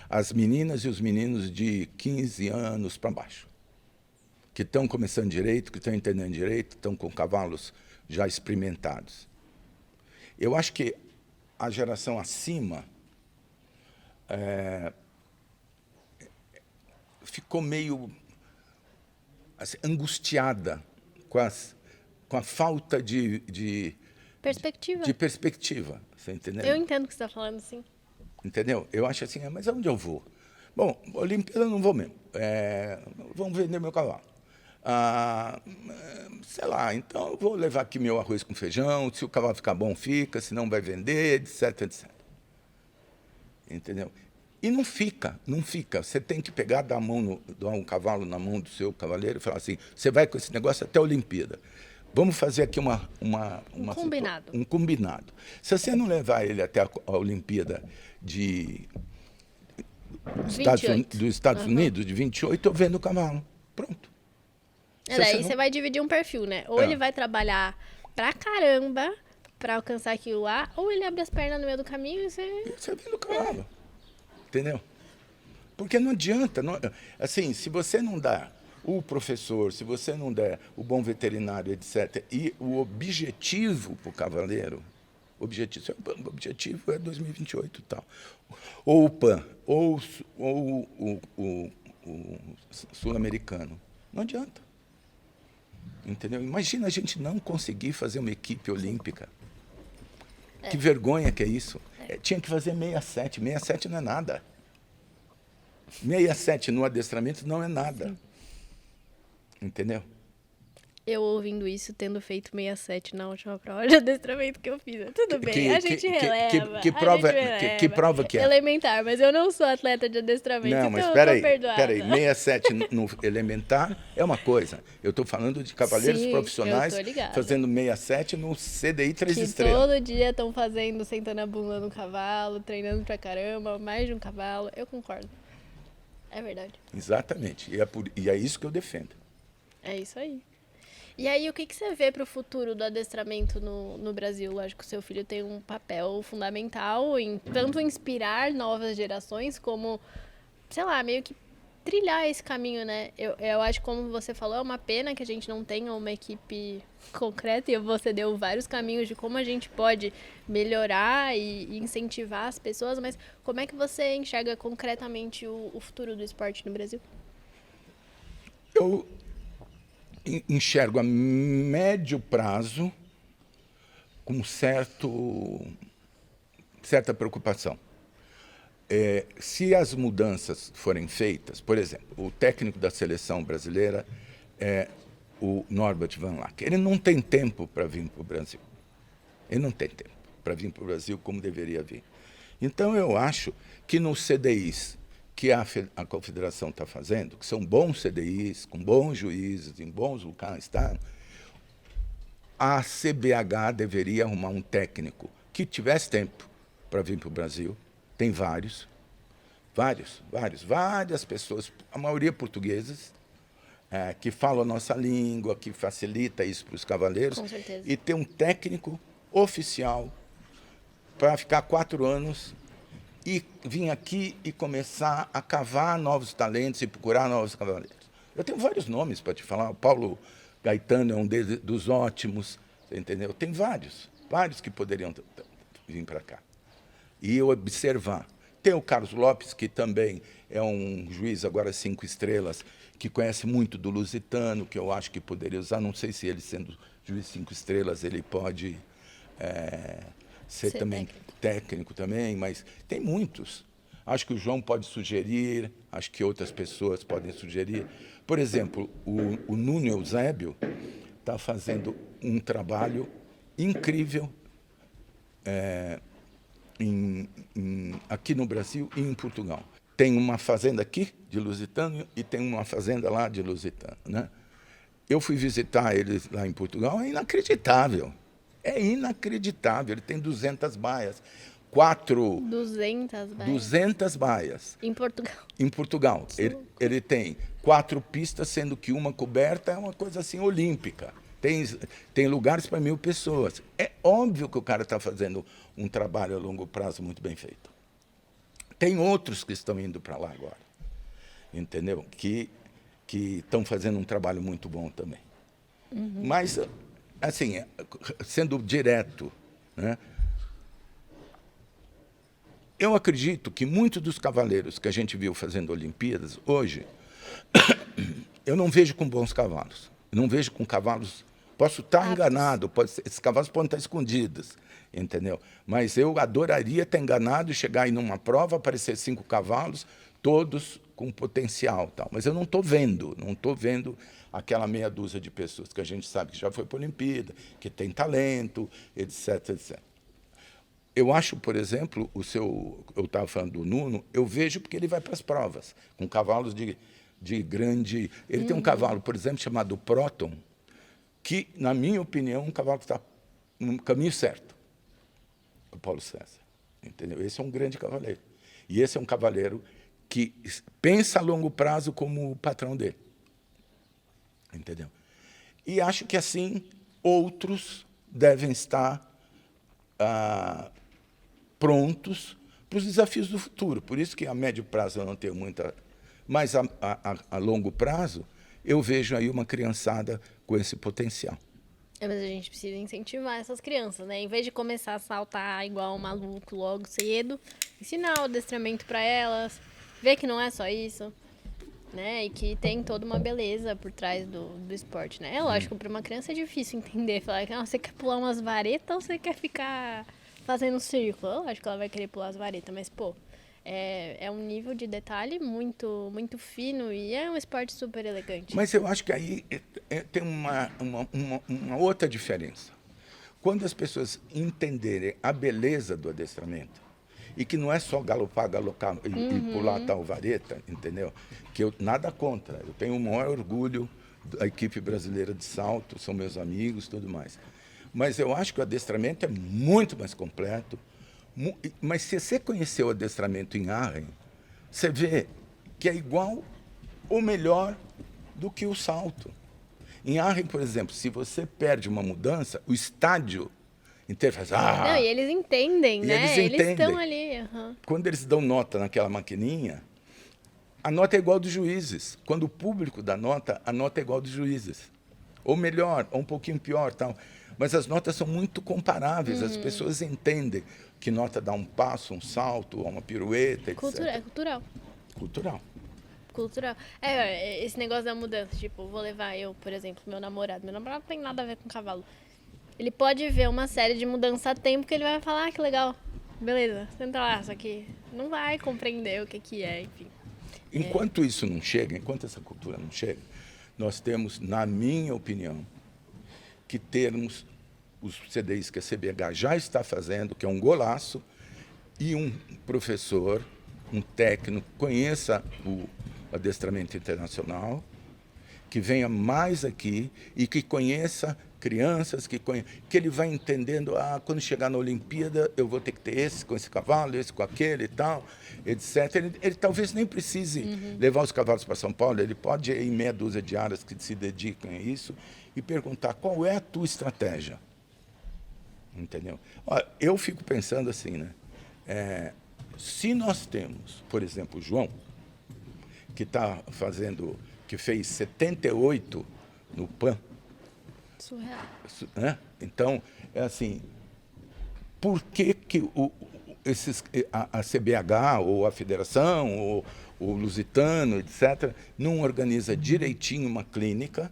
As meninas e os meninos de 15 anos para baixo, que estão começando direito, que estão entendendo direito, estão com cavalos já experimentados. Eu acho que a geração acima ficou meio assim, angustiada com a falta de perspectiva. Você entendeu? Eu entendo o que você está falando, sim. Entendeu? Eu acho assim, mas aonde eu vou? Bom, Olimpíada eu não vou mesmo. Vamos vender meu cavalo. Sei lá, então eu vou levar aqui meu arroz com feijão, se o cavalo ficar bom, fica, se não vai vender, etc, etc. Entendeu? E não fica. Você tem que dar um cavalo na mão do seu cavaleiro e falar assim, você vai com esse negócio até a Olimpíada. Vamos fazer aqui um combinado. Se você não levar ele até a Olimpíada dos Estados Unidos, de 28, eu vendo o cavalo. Pronto. Daí você vai dividir um perfil, né? Ou ele vai trabalhar pra caramba pra alcançar aquilo lá, ou ele abre as pernas no meio do caminho e você vende o cavalo. Entendeu? Porque não adianta. Assim, se você não dá o professor, se você não der o bom veterinário, etc., e o objetivo para o cavaleiro, o objetivo é 2028 e tal, ou o PAN, ou o sul-americano, não adianta. Entendeu? Imagina a gente não conseguir fazer uma equipe olímpica. Que vergonha que é isso. Tinha que fazer 67. 67 não é nada. 67 no adestramento não é nada. Sim. Entendeu? Eu ouvindo isso, tendo feito 67 na última prova de adestramento que eu fiz. Tudo bem, a gente releva. Que prova que é? Elementar, mas eu não sou atleta de adestramento, não, então mas eu tô perdoada. Peraí, 67 no elementar é uma coisa. Eu estou falando de cavaleiros profissionais fazendo 67 no CDI 3 estrelas. Todo dia estão sentando a bunda no cavalo, treinando pra caramba, mais de um cavalo. Eu concordo. É verdade. Exatamente. E é isso que eu defendo. É isso aí. E aí, o que você vê para o futuro do adestramento no Brasil? Lógico que o seu filho tem um papel fundamental em tanto inspirar novas gerações, como, sei lá, meio que trilhar esse caminho, né? Eu acho que, como você falou, é uma pena que a gente não tenha uma equipe concreta, e você deu vários caminhos de como a gente pode melhorar e incentivar as pessoas, mas como é que você enxerga concretamente o futuro do esporte no Brasil? Eu enxergo a médio prazo com certa preocupação. Se as mudanças forem feitas, por exemplo, o técnico da seleção brasileira é o Norbert Van Lack. Ele não tem tempo para vir para o Brasil. Ele não tem tempo para vir para o Brasil como deveria vir. Então, eu acho que nos CDIs que a confederação está fazendo, que são bons CDIs, com bons juízes, em bons locais, tá? A CBH deveria arrumar um técnico que tivesse tempo para vir para o Brasil. Tem várias pessoas, a maioria portuguesas, que falam a nossa língua, que facilita isso para os cavaleiros. Com certeza. E ter um técnico oficial para ficar 4 anos e vir aqui e começar a cavar novos talentos e procurar novos cavaleiros. Eu tenho vários nomes para te falar. O Gaetano é um dos ótimos, você entendeu? Tem vários que poderiam vir para cá. E eu observar. Tem o Carlos Lopes, que também é um juiz agora 5 estrelas, que conhece muito do lusitano, que eu acho que poderia usar. Não sei se ele, sendo juiz 5 estrelas, ele pode ser também técnico também, mas tem muitos. Acho que o João pode sugerir, acho que outras pessoas podem sugerir. Por exemplo, o Nuno Eusébio está fazendo um trabalho incrível aqui no Brasil e em Portugal. Tem uma fazenda aqui de lusitano e tem uma fazenda lá de lusitano, né? Eu fui visitar eles lá em Portugal, é inacreditável. É inacreditável. Ele tem 200 baias. 200 baias. Em Portugal. Em Portugal. Ele tem 4 pistas, sendo que uma coberta é uma coisa assim olímpica. Tem lugares para 1.000 pessoas. É óbvio que o cara está fazendo um trabalho a longo prazo muito bem feito. Tem outros que estão indo para lá agora, entendeu? Que estão fazendo um trabalho muito bom também. Mas, assim, sendo direto, né? Eu acredito que muitos dos cavaleiros que a gente viu fazendo Olimpíadas, hoje, eu não vejo com bons cavalos. Eu não vejo com cavalos... Posso estar enganado, esses cavalos podem estar escondidos, entendeu? Mas eu adoraria estar enganado e chegar aí numa prova, aparecer 5 cavalos, todos com potencial. Tal. Mas eu não estou vendo aquela meia dúzia de pessoas que a gente sabe que já foi para a Olimpíada, que tem talento, etc, etc. Eu acho, por exemplo, eu estava falando do Nuno, eu vejo porque ele vai para as provas, com cavalos de grande... Ele tem um cavalo, por exemplo, chamado Proton, que, na minha opinião, é um cavalo que está no caminho certo, o Paulo César. Entendeu? Esse é um grande cavaleiro. E esse é um cavaleiro que pensa a longo prazo como o patrão dele. Entendeu? E acho que, assim, outros devem estar prontos para os desafios do futuro. Por isso que a médio prazo eu não tenho muita... Mas a longo prazo, eu vejo aí uma criançada com esse potencial. Mas a gente precisa incentivar essas crianças, né? Em vez de começar a saltar igual um maluco logo cedo, ensinar o adestramento para elas, ver que não é só isso, né? E que tem toda uma beleza por trás do esporte, né? É lógico, para uma criança é difícil entender, falar que você quer pular umas varetas ou você quer ficar fazendo círculo? Eu acho que ela vai querer pular as varetas, mas, pô, é um nível de detalhe muito, muito fino e é um esporte super elegante. Mas eu acho que aí tem uma outra diferença. Quando as pessoas entenderem a beleza do adestramento, e que não é só galopar e pular tal vareta, entendeu? Que eu nada contra. Eu tenho o maior orgulho da equipe brasileira de salto, são meus amigos, tudo mais. Mas eu acho que o adestramento é muito mais completo. Mas se você conhecer o adestramento em Arren, você vê que é igual ou melhor do que o salto. Em Arren, por exemplo, se você perde uma mudança, o estádio inteiro faz... Não, e eles entendem, né? Eles estão ali. Quando eles dão nota naquela maquininha, a nota é igual dos juízes. Quando o público dá nota, a nota é igual dos juízes. Ou melhor, ou um pouquinho pior. Tal. Mas as notas são muito comparáveis, as pessoas entendem que nota dá um passo, um salto, uma pirueta, etc. É cultural. Cultural. Esse negócio da mudança, tipo, vou levar eu, por exemplo, meu namorado não tem nada a ver com cavalo. Ele pode ver uma série de mudança a tempo que ele vai falar, que legal, beleza, senta lá, só que não vai compreender o que é, enfim. Enquanto isso não chega, enquanto essa cultura não chega, nós temos, na minha opinião, que termos os CDIs que a CBH já está fazendo, que é um golaço, e um professor, um técnico, conheça o adestramento internacional, que venha mais aqui e que conheça crianças, que ele vai entendendo, quando chegar na Olimpíada, eu vou ter que ter esse com esse cavalo, esse com aquele e tal, etc. Ele talvez nem precise levar os cavalos para São Paulo, ele pode ir em meia dúzia de áreas que se dedicam a isso e perguntar qual é a tua estratégia. Entendeu? Olha, eu fico pensando assim, né? Se nós temos, por exemplo, o João, que fez 78 no PAN, Surreal. Né? Então, é assim, por que, a CBH, ou a Federação, ou o Lusitano, etc., não organiza direitinho uma clínica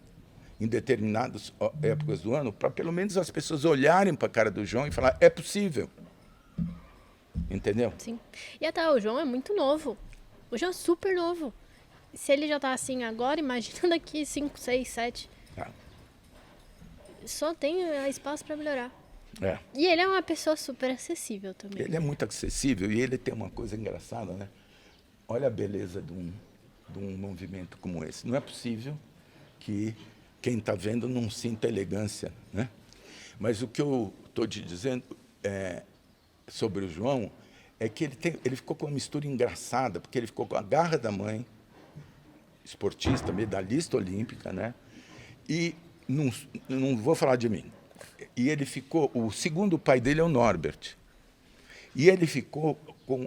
em determinadas épocas do ano, para pelo menos as pessoas olharem para a cara do João e falar, é possível. Entendeu? Sim. E até o João é muito novo. O João é super novo. Se ele já tá assim agora, imagina daqui 5, 6, 7. Só tem espaço para melhorar. É. E ele é uma pessoa super acessível também. Ele é muito acessível e ele tem uma coisa engraçada, né? Olha a beleza de um movimento como esse. Não é possível que quem está vendo não sinta elegância, né? Mas o que eu estou te dizendo sobre o João é que ele ficou com uma mistura engraçada, porque ele ficou com a garra da mãe, esportista, medalhista olímpica, né? E não vou falar de mim. E ele ficou, o segundo pai dele é o Norbert. E ele ficou com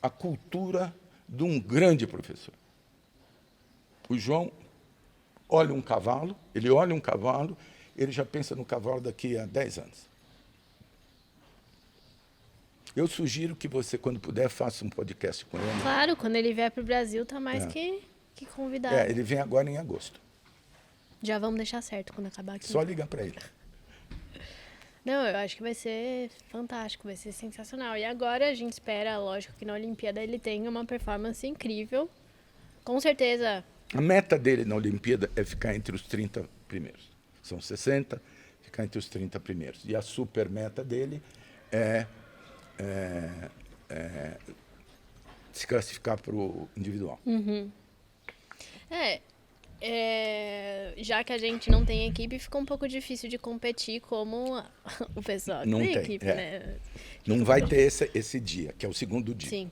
a cultura de um grande professor. O João olha um cavalo, ele já pensa no cavalo daqui a 10 anos. Eu sugiro que você, quando puder, faça um podcast com ele. Claro, quando ele vier para o Brasil, tá mais que convidado. Ele vem agora em agosto. Já vamos deixar certo quando acabar aqui. Só ligar para ele. Não, eu acho que vai ser fantástico, vai ser sensacional. E agora a gente espera, lógico, que na Olimpíada ele tenha uma performance incrível. Com certeza. A meta dele na Olimpíada é ficar entre os 30 primeiros. São 60, ficar entre os 30 primeiros. E a super meta dele é se classificar para o individual. Uhum. Já que a gente não tem equipe, fica um pouco difícil de competir como o pessoal Não tem tem, equipe, né? Não vai ter esse dia, que é o segundo dia. Sim,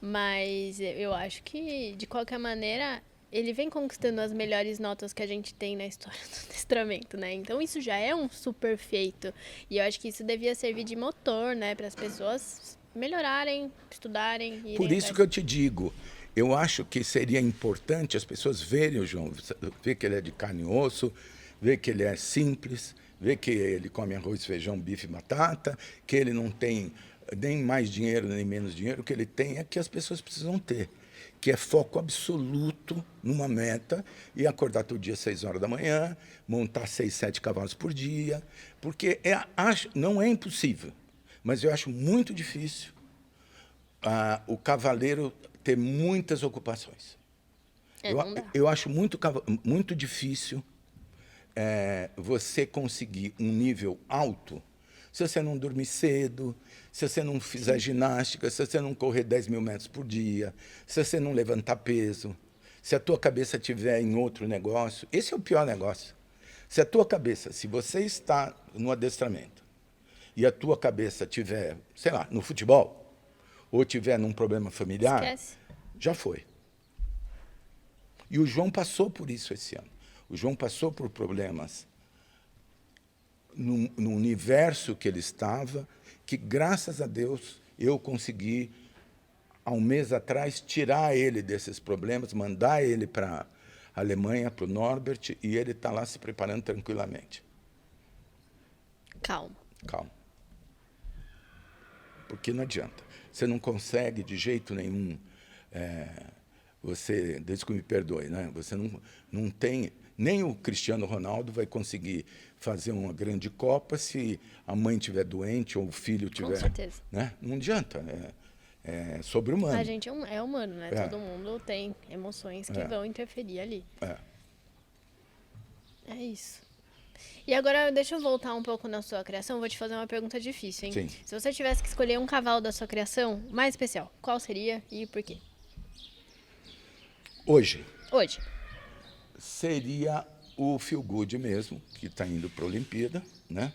mas eu acho que, de qualquer maneira, ele vem conquistando as melhores notas que a gente tem na história do adestramento, né? Então isso já é um super feito. E eu acho que isso devia servir de motor, né? Para as pessoas melhorarem, estudarem. Irem Por isso que eu te digo, eu acho que seria importante as pessoas verem o João, ver que ele é de carne e osso, ver que ele é simples, ver que ele come arroz, feijão, bife e batata, que ele não tem nem mais dinheiro nem menos dinheiro, o que ele tem é que as pessoas precisam ter, que é foco absoluto numa meta e acordar todo dia às 6 horas da manhã, montar 6, 7 cavalos por dia, porque não é impossível, mas eu acho muito difícil o cavaleiro ter muitas ocupações. Eu acho muito difícil você conseguir um nível alto se você não dormir cedo, se você não fizer ginástica, se você não correr 10 mil metros por dia, se você não levantar peso, se a tua cabeça estiver em outro negócio. Esse é o pior negócio. Se a tua cabeça, se você está no adestramento e a tua cabeça estiver, sei lá, no futebol, ou estiver num problema familiar, Esquece. Já foi. E o João passou por isso esse ano. O João passou por problemas no universo que ele estava, que, graças a Deus, eu consegui, há um mês atrás, tirar ele desses problemas, mandar ele para a Alemanha, para o Norbert, e ele está lá se preparando tranquilamente. Calma. Porque não adianta. Você não consegue, de jeito nenhum, desde que me perdoe, né? Você não tem... Nem o Cristiano Ronaldo vai conseguir fazer uma grande Copa se a mãe estiver doente ou o filho estiver... Com certeza. Né? Não adianta. É sobre-humano. A gente é humano, né? Todo mundo tem emoções que vão interferir ali. É isso. E agora, deixa eu voltar um pouco na sua criação. Vou te fazer uma pergunta difícil, hein? Sim. Se você tivesse que escolher um cavalo da sua criação mais especial, qual seria e por quê? Hoje. Seria o Feel Good mesmo, que está indo para a Olimpíada, né?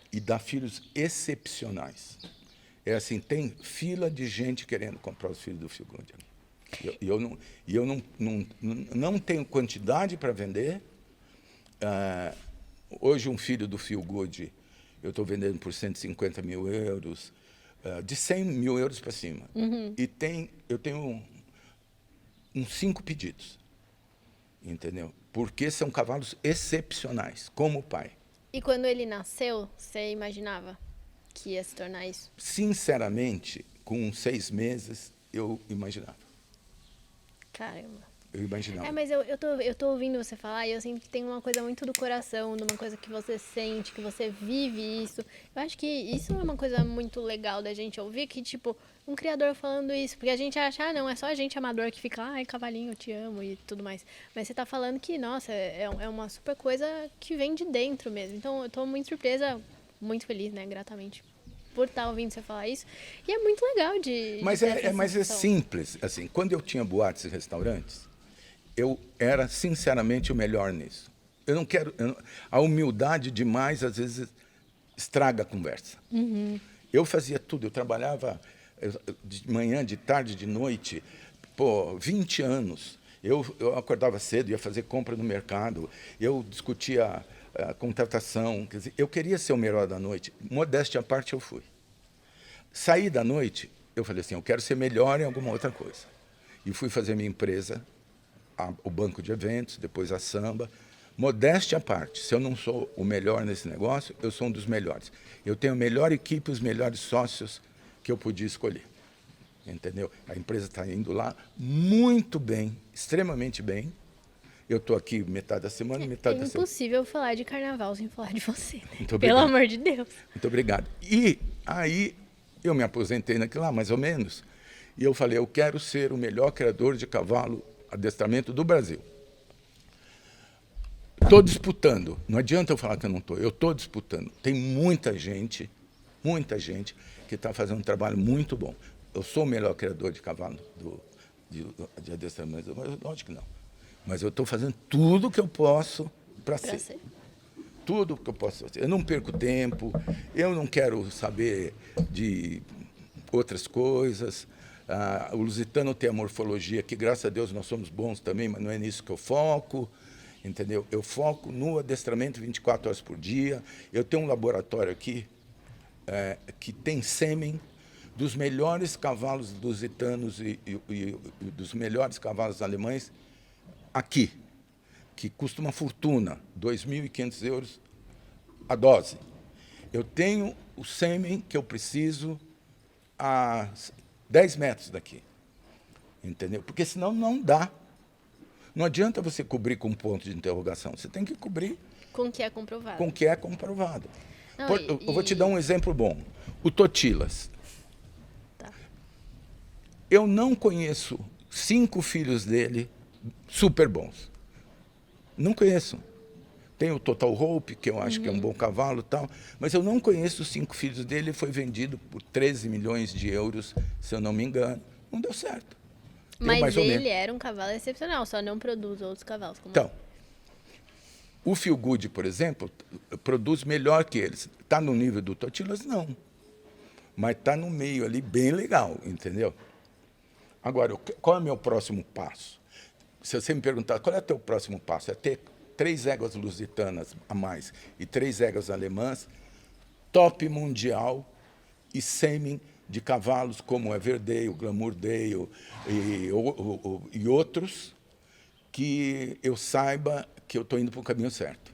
E dá filhos excepcionais. É assim, tem fila de gente querendo comprar os filhos do Feel Good. E eu não tenho quantidade para vender. Hoje, um filho do Feel Good, eu estou vendendo por 150 mil euros, de 100 mil euros para cima. Uhum. E eu tenho uns 5 pedidos. entendeu? Porque são cavalos excepcionais, como o pai. E quando ele nasceu, você imaginava que ia se tornar isso? Sinceramente, com 6 meses, eu imaginava. Caramba. Eu imaginava. Mas eu tô ouvindo você falar e eu sinto que tem uma coisa muito do coração, de uma coisa que você sente, que você vive isso. Eu acho que isso é uma coisa muito legal da gente ouvir, que, tipo, um criador falando isso. Porque a gente acha, não, é só a gente amador que fica, ai, cavalinho, eu te amo e tudo mais. Mas você tá falando que, nossa, é uma super coisa que vem de dentro mesmo. Então, eu tô muito surpresa, muito feliz, né, gratamente, por estar ouvindo você falar isso. E é muito legal de Mas ter essa mas é sensação. simples. Assim, quando eu tinha boates e restaurantes, eu era, sinceramente, o melhor nisso. Eu não quero... a humildade demais, às vezes, estraga a conversa. Eu fazia tudo. Eu trabalhava de manhã, de tarde, de noite. 20 anos. Eu acordava cedo, ia fazer compra no mercado. Eu discutia a contratação. Quer dizer, eu queria ser o melhor da noite. Modéstia à parte, eu fui. Saí da noite, eu falei assim, eu quero ser melhor em alguma outra coisa. E fui fazer minha empresa, o banco de eventos, depois a samba. Modéstia à parte, se eu não sou o melhor nesse negócio, eu sou um dos melhores. Eu tenho a melhor equipe, os melhores sócios que eu podia escolher. Entendeu? A empresa está indo lá muito bem, extremamente bem. Eu estou aqui metade da semana, metade da semana. É impossível falar de carnaval sem falar de você, né? Muito Pelo obrigado. amor de Deus. Muito obrigado. E aí eu me aposentei naquilo lá, mais ou menos, e eu falei, eu quero ser o melhor criador de cavalo adestramento do Brasil. Estou disputando. Não adianta eu falar que eu não estou. Eu estou disputando. Tem muita gente que está fazendo um trabalho muito bom. Eu sou o melhor criador de cavalo de adestramento, mas lógico que não. Mas eu estou fazendo tudo o que eu posso para ser. Tudo o que eu posso fazer. Eu não perco tempo, eu não quero saber de outras coisas. O lusitano tem a morfologia, que graças a Deus nós somos bons também, mas não é nisso que eu foco. Entendeu? Eu foco no adestramento 24 horas por dia. Eu tenho um laboratório aqui que tem sêmen dos melhores cavalos lusitanos e dos melhores cavalos alemães aqui, que custa uma fortuna, 2.500 euros a dose. Eu tenho o sêmen que eu preciso a 10 metros daqui. Entendeu? Porque senão não dá. Não adianta você cobrir com ponto de interrogação. Você tem que cobrir com o que é comprovado. Com o que é comprovado. Não, eu vou te dar um exemplo bom. O Totilas. Tá. Eu não conheço 5 filhos dele super bons. Não conheço. Tem o Total Hope, que eu acho que é um bom cavalo e tal, mas eu não conheço os 5 filhos dele. Ele foi vendido por 13 milhões de euros, se eu não me engano. Não deu certo. Mas ele era um cavalo excepcional, só não produz outros cavalos. Então, o Feel Good, por exemplo, produz melhor que eles. Está no nível do Totilas? Não. Mas está no meio ali bem legal, entendeu? Agora, qual é o meu próximo passo? Se você me perguntar, qual é o teu próximo passo? É ter 3 éguas lusitanas a mais e 3 éguas alemãs, top mundial e sêmen de cavalos como o Everdale, o Glamour Dale e outros, que eu saiba que eu estou indo para o caminho certo.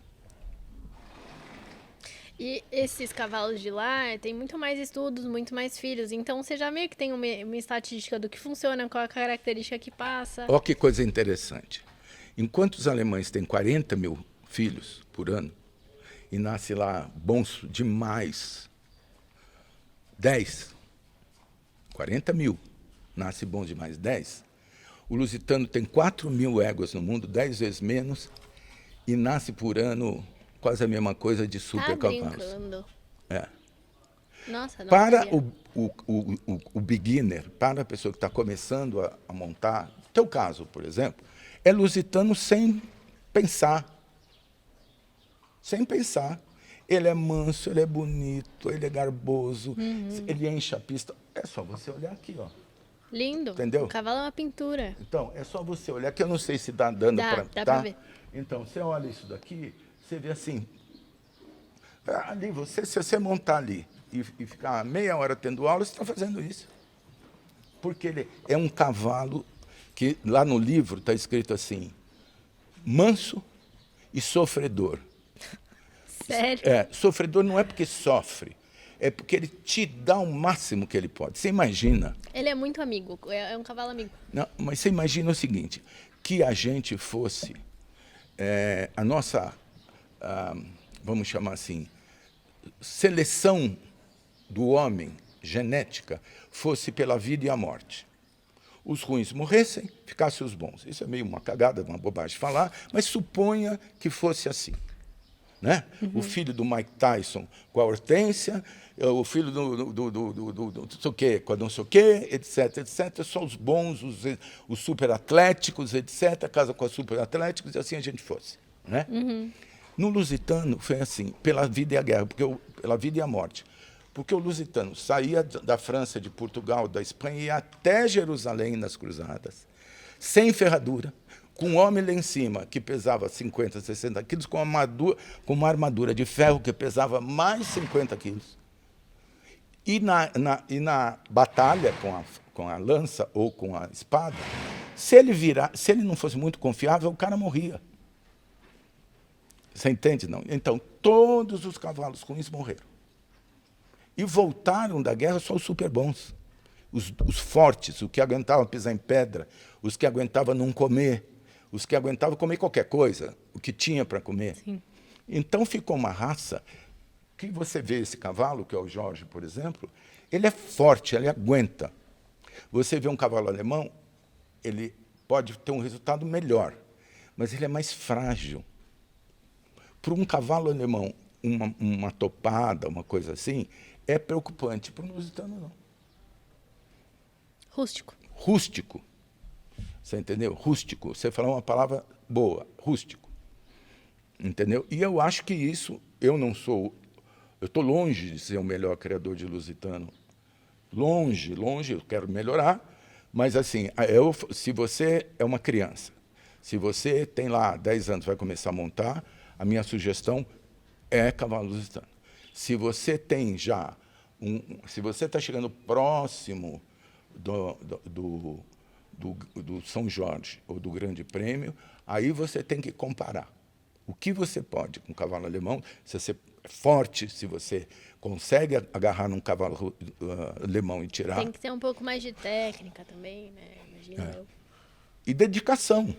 E esses cavalos de lá tem muito mais estudos, muito mais filhos. Então você já meio que tem uma estatística do que funciona, qual a característica que passa. Olha que coisa interessante. Enquanto os alemães têm 40 mil filhos por ano, e nasce lá bons demais, 10, 40 mil, nasce bom demais, 10. O lusitano tem 4 mil éguas no mundo, 10 vezes menos, e nasce por ano quase a mesma coisa de super cavalos. Brincando. É. Nossa, não para sabia. o beginner, para a pessoa que está começando a montar, no teu caso, por exemplo, é lusitano sem pensar. Sem pensar. Ele é manso, ele é bonito, ele é garboso, ele enche a pista. É só você olhar aqui, ó. Lindo. Entendeu? O cavalo é uma pintura. Então, é só você olhar, que eu não sei se está dando para... Dá para ver. Então, você olha isso daqui, você vê assim... Ali, se você montar ali e ficar meia hora tendo aula, você está fazendo isso. Porque ele é um cavalo que, lá no livro, está escrito assim, manso e sofredor. Sério? Sofredor não é porque sofre, é porque ele te dá o máximo que ele pode. Você imagina... Ele é muito amigo, é um cavalo amigo. Não, mas você imagina o seguinte, que a gente fosse, a nossa, vamos chamar assim, seleção do homem, genética, fosse pela vida e a morte. Os ruins morressem, ficassem os bons. Isso é meio uma cagada, uma bobagem falar, mas suponha que fosse assim. Né? O filho do Mike Tyson com a Hortência, o filho do não sei o quê, com a não sei o quê, etc. Só os bons, os superatléticos, etc. Casa com os superatléticos, e assim a gente fosse. Né? No Lusitano foi assim, pela vida e a guerra, pela vida e a morte. Porque o Lusitano saía da França, de Portugal, da Espanha, e ia até Jerusalém nas cruzadas, sem ferradura, com um homem lá em cima, que pesava 50, 60 quilos, com uma armadura de ferro que pesava mais 50 quilos. E na batalha com a lança ou com a espada, se ele não fosse muito confiável, o cara morria. Você entende, não? Então, todos os cavalos ruins morreram. E voltaram da guerra só os super bons. Os fortes, os que aguentavam pisar em pedra, os que aguentavam não comer, os que aguentavam comer qualquer coisa, o que tinha para comer. Sim. Então ficou uma raça que você vê esse cavalo, que é o Jorge, por exemplo, ele é forte, ele aguenta. Você vê um cavalo alemão, ele pode ter um resultado melhor, mas ele é mais frágil. Para um cavalo alemão, uma topada, uma coisa assim, é preocupante. Para um lusitano, não. Rústico. Rústico. Você entendeu? Rústico. Você falou uma palavra boa, rústico. Entendeu? E eu acho que isso, eu estou longe de ser o melhor criador de lusitano. Longe, eu quero melhorar, mas assim, se você é uma criança, se você tem lá 10 anos, vai começar a montar, a minha sugestão é cavalo lusitano. Se você tem já, se você está chegando próximo do São Jorge ou do Grande Prêmio, aí você tem que comparar. O que você pode com o cavalo alemão, se você é forte, se você consegue agarrar num cavalo alemão e tirar. Tem que ter um pouco mais de técnica também, né? Imagina eu. E dedicação.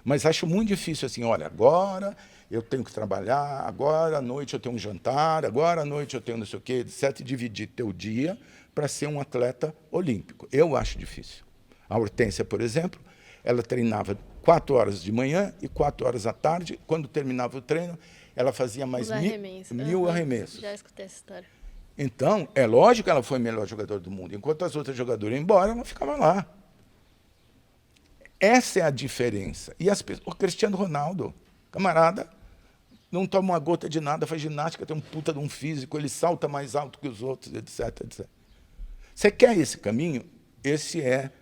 Mas acho muito difícil assim, olha, agora eu tenho que trabalhar, agora à noite eu tenho um jantar, agora à noite eu tenho não sei o quê, etc. E dividir teu dia para ser um atleta olímpico. Eu acho difícil. A Hortência, por exemplo, ela treinava 4 horas de manhã e 4 horas à tarde. Quando terminava o treino, ela fazia mais 1000 arremessos. Já escutei essa história. Então, é lógico que ela foi a melhor jogadora do mundo. Enquanto as outras jogadoras iam embora, ela ficava lá. Essa é a diferença. E o Cristiano Ronaldo, camarada, não toma uma gota de nada, faz ginástica, tem um puta de um físico, ele salta mais alto que os outros, etc, etc. Você quer esse caminho? Esse é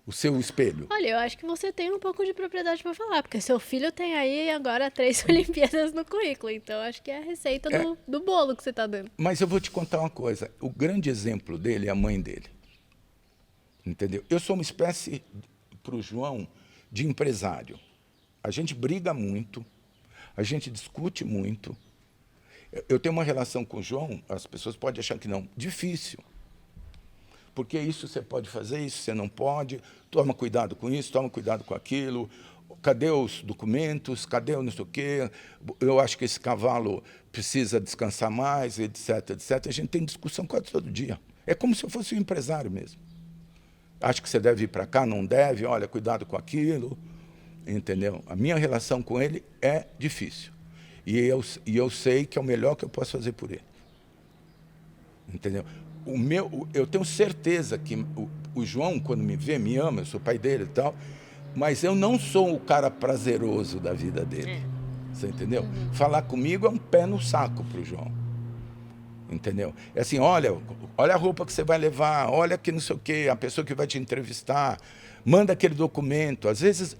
o seu espelho. Olha, eu acho que você tem um pouco de propriedade para falar, porque seu filho tem aí agora 3 Olimpíadas no currículo, então acho que é a receita do bolo que você está dando. Mas eu vou te contar uma coisa, o grande exemplo dele é a mãe dele. Entendeu? Eu sou uma espécie, para o João, de empresário. A gente briga muito, a gente discute muito. Eu tenho uma relação com o João, as pessoas podem achar que não, difícil. Porque isso você pode fazer, isso você não pode, toma cuidado com isso, toma cuidado com aquilo, cadê os documentos, cadê o não sei o quê, eu acho que esse cavalo precisa descansar mais, etc, etc. A gente tem discussão quase todo dia. É como se eu fosse um empresário mesmo. Acho que você deve ir para cá, não deve, olha, cuidado com aquilo, entendeu? A minha relação com ele é difícil. E eu sei que é o melhor que eu posso fazer por ele. Entendeu? Eu tenho certeza que o João, quando me vê, me ama, eu sou pai dele e tal, mas eu não sou o cara prazeroso da vida dele. Você entendeu? Falar comigo é um pé no saco para o João. Entendeu? É assim, olha a roupa que você vai levar, olha que não sei o quê, a pessoa que vai te entrevistar, manda aquele documento. Às vezes,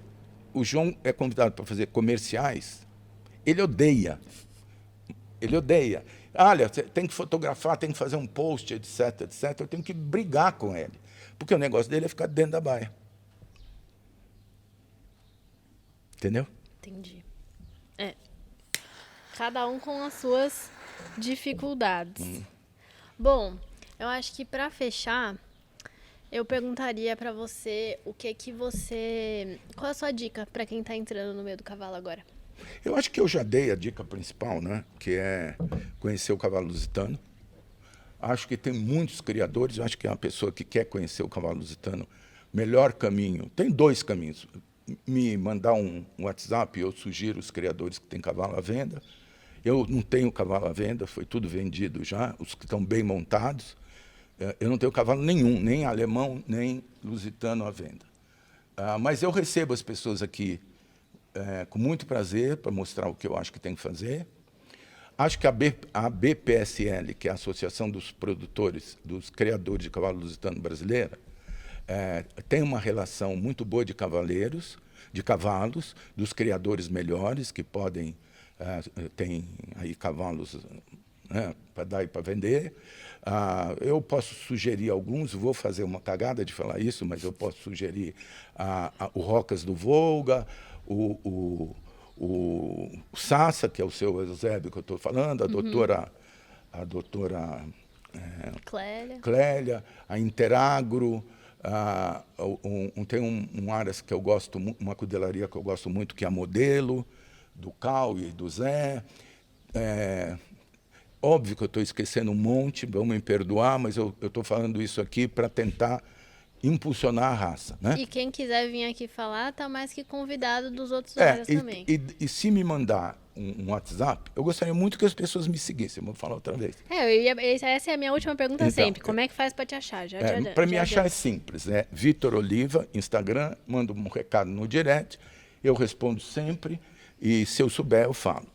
o João é convidado para fazer comerciais, ele odeia. Ele odeia. Olha, você tem que fotografar, tem que fazer um post, etc, etc. Eu tenho que brigar com ele, porque o negócio dele é ficar dentro da baia. Entendeu? Entendi. É. Cada um com as suas dificuldades. Bom, eu acho que para fechar, eu perguntaria para você o que que você... Qual é a sua dica para quem tá entrando no meio do cavalo agora? Eu acho que eu já dei a dica principal, né? Que é conhecer o cavalo lusitano. Acho que tem muitos criadores, eu acho que é uma pessoa que quer conhecer o cavalo lusitano, melhor caminho, tem 2 caminhos. Me mandar um WhatsApp, eu sugiro os criadores que têm cavalo à venda. Eu não tenho cavalo à venda, foi tudo vendido já, os que estão bem montados. Eu não tenho cavalo nenhum, nem alemão, nem lusitano à venda. Mas eu recebo as pessoas aqui com muito prazer para mostrar o que eu acho que tem que fazer. Acho que a BPSL, que é a Associação dos Produtores, dos Criadores de Cavalo Lusitano Brasileira, tem uma relação muito boa de cavaleiros, de cavalos, dos criadores melhores, que podem, tem aí cavalos para dar e para vender. Eu posso sugerir alguns, vou fazer uma cagada de falar isso, mas eu posso sugerir o Rocas do Volga, o Sassa, que é o seu Eusébio que eu estou falando, a doutora Clélia, a Interagro, tem um Aras que eu gosto, uma cudelaria que eu gosto muito, que é a Modelo, do Cal e do Zé. Óbvio que eu estou esquecendo um monte, vão me perdoar, mas eu estou falando isso aqui para tentar impulsionar a raça. Né? E quem quiser vir aqui falar, tá mais que convidado dos outros horários também. E se me mandar um WhatsApp, eu gostaria muito que as pessoas me seguissem, vou falar outra vez. Essa é a minha última pergunta então, sempre. Como é que faz para te achar? Para me achar é simples, Vitor Oliva, Instagram, manda um recado no direct, eu respondo sempre, e se eu souber, eu falo.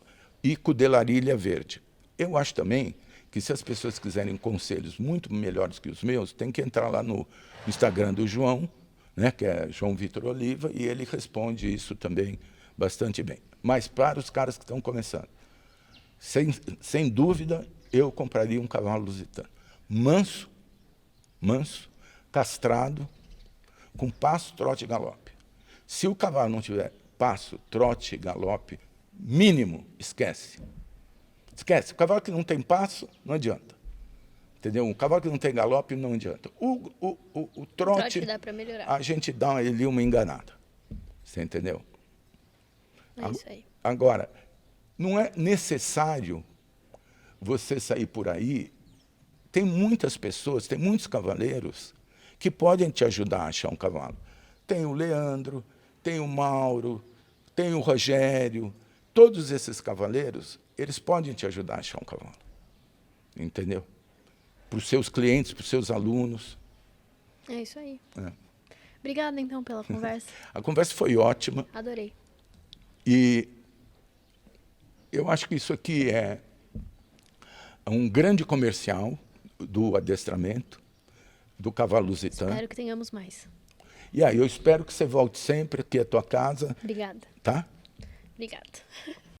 E Cudelaria Ilha Verde. Eu acho também que se as pessoas quiserem conselhos muito melhores que os meus, tem que entrar lá no Instagram do João, né, que é João Vitor Oliva, e ele responde isso também bastante bem. Mas para os caras que estão começando, sem dúvida, eu compraria um cavalo lusitano. Manso, castrado, com passo, trote e galope. Se o cavalo não tiver passo, trote e galope, mínimo, esquece. Esquece. O cavalo que não tem passo, não adianta. Entendeu? Um cavalo que não tem galope, não adianta. O trote dá para melhorar. A gente dá ali uma enganada. Você entendeu? É isso aí. Agora, não é necessário você sair por aí. Tem muitas pessoas, tem muitos cavaleiros que podem te ajudar a achar um cavalo. Tem o Leandro, tem o Mauro, tem o Rogério. Todos esses cavaleiros, eles podem te ajudar a achar um cavalo. Entendeu? Para os seus clientes, para os seus alunos. É isso aí. Obrigada, então, pela conversa. A conversa foi ótima. Adorei. E eu acho que isso aqui é um grande comercial do adestramento, do cavalo lusitano. Espero que tenhamos mais. E aí, eu espero que você volte sempre aqui à tua casa. Obrigada. Tá? Obrigada.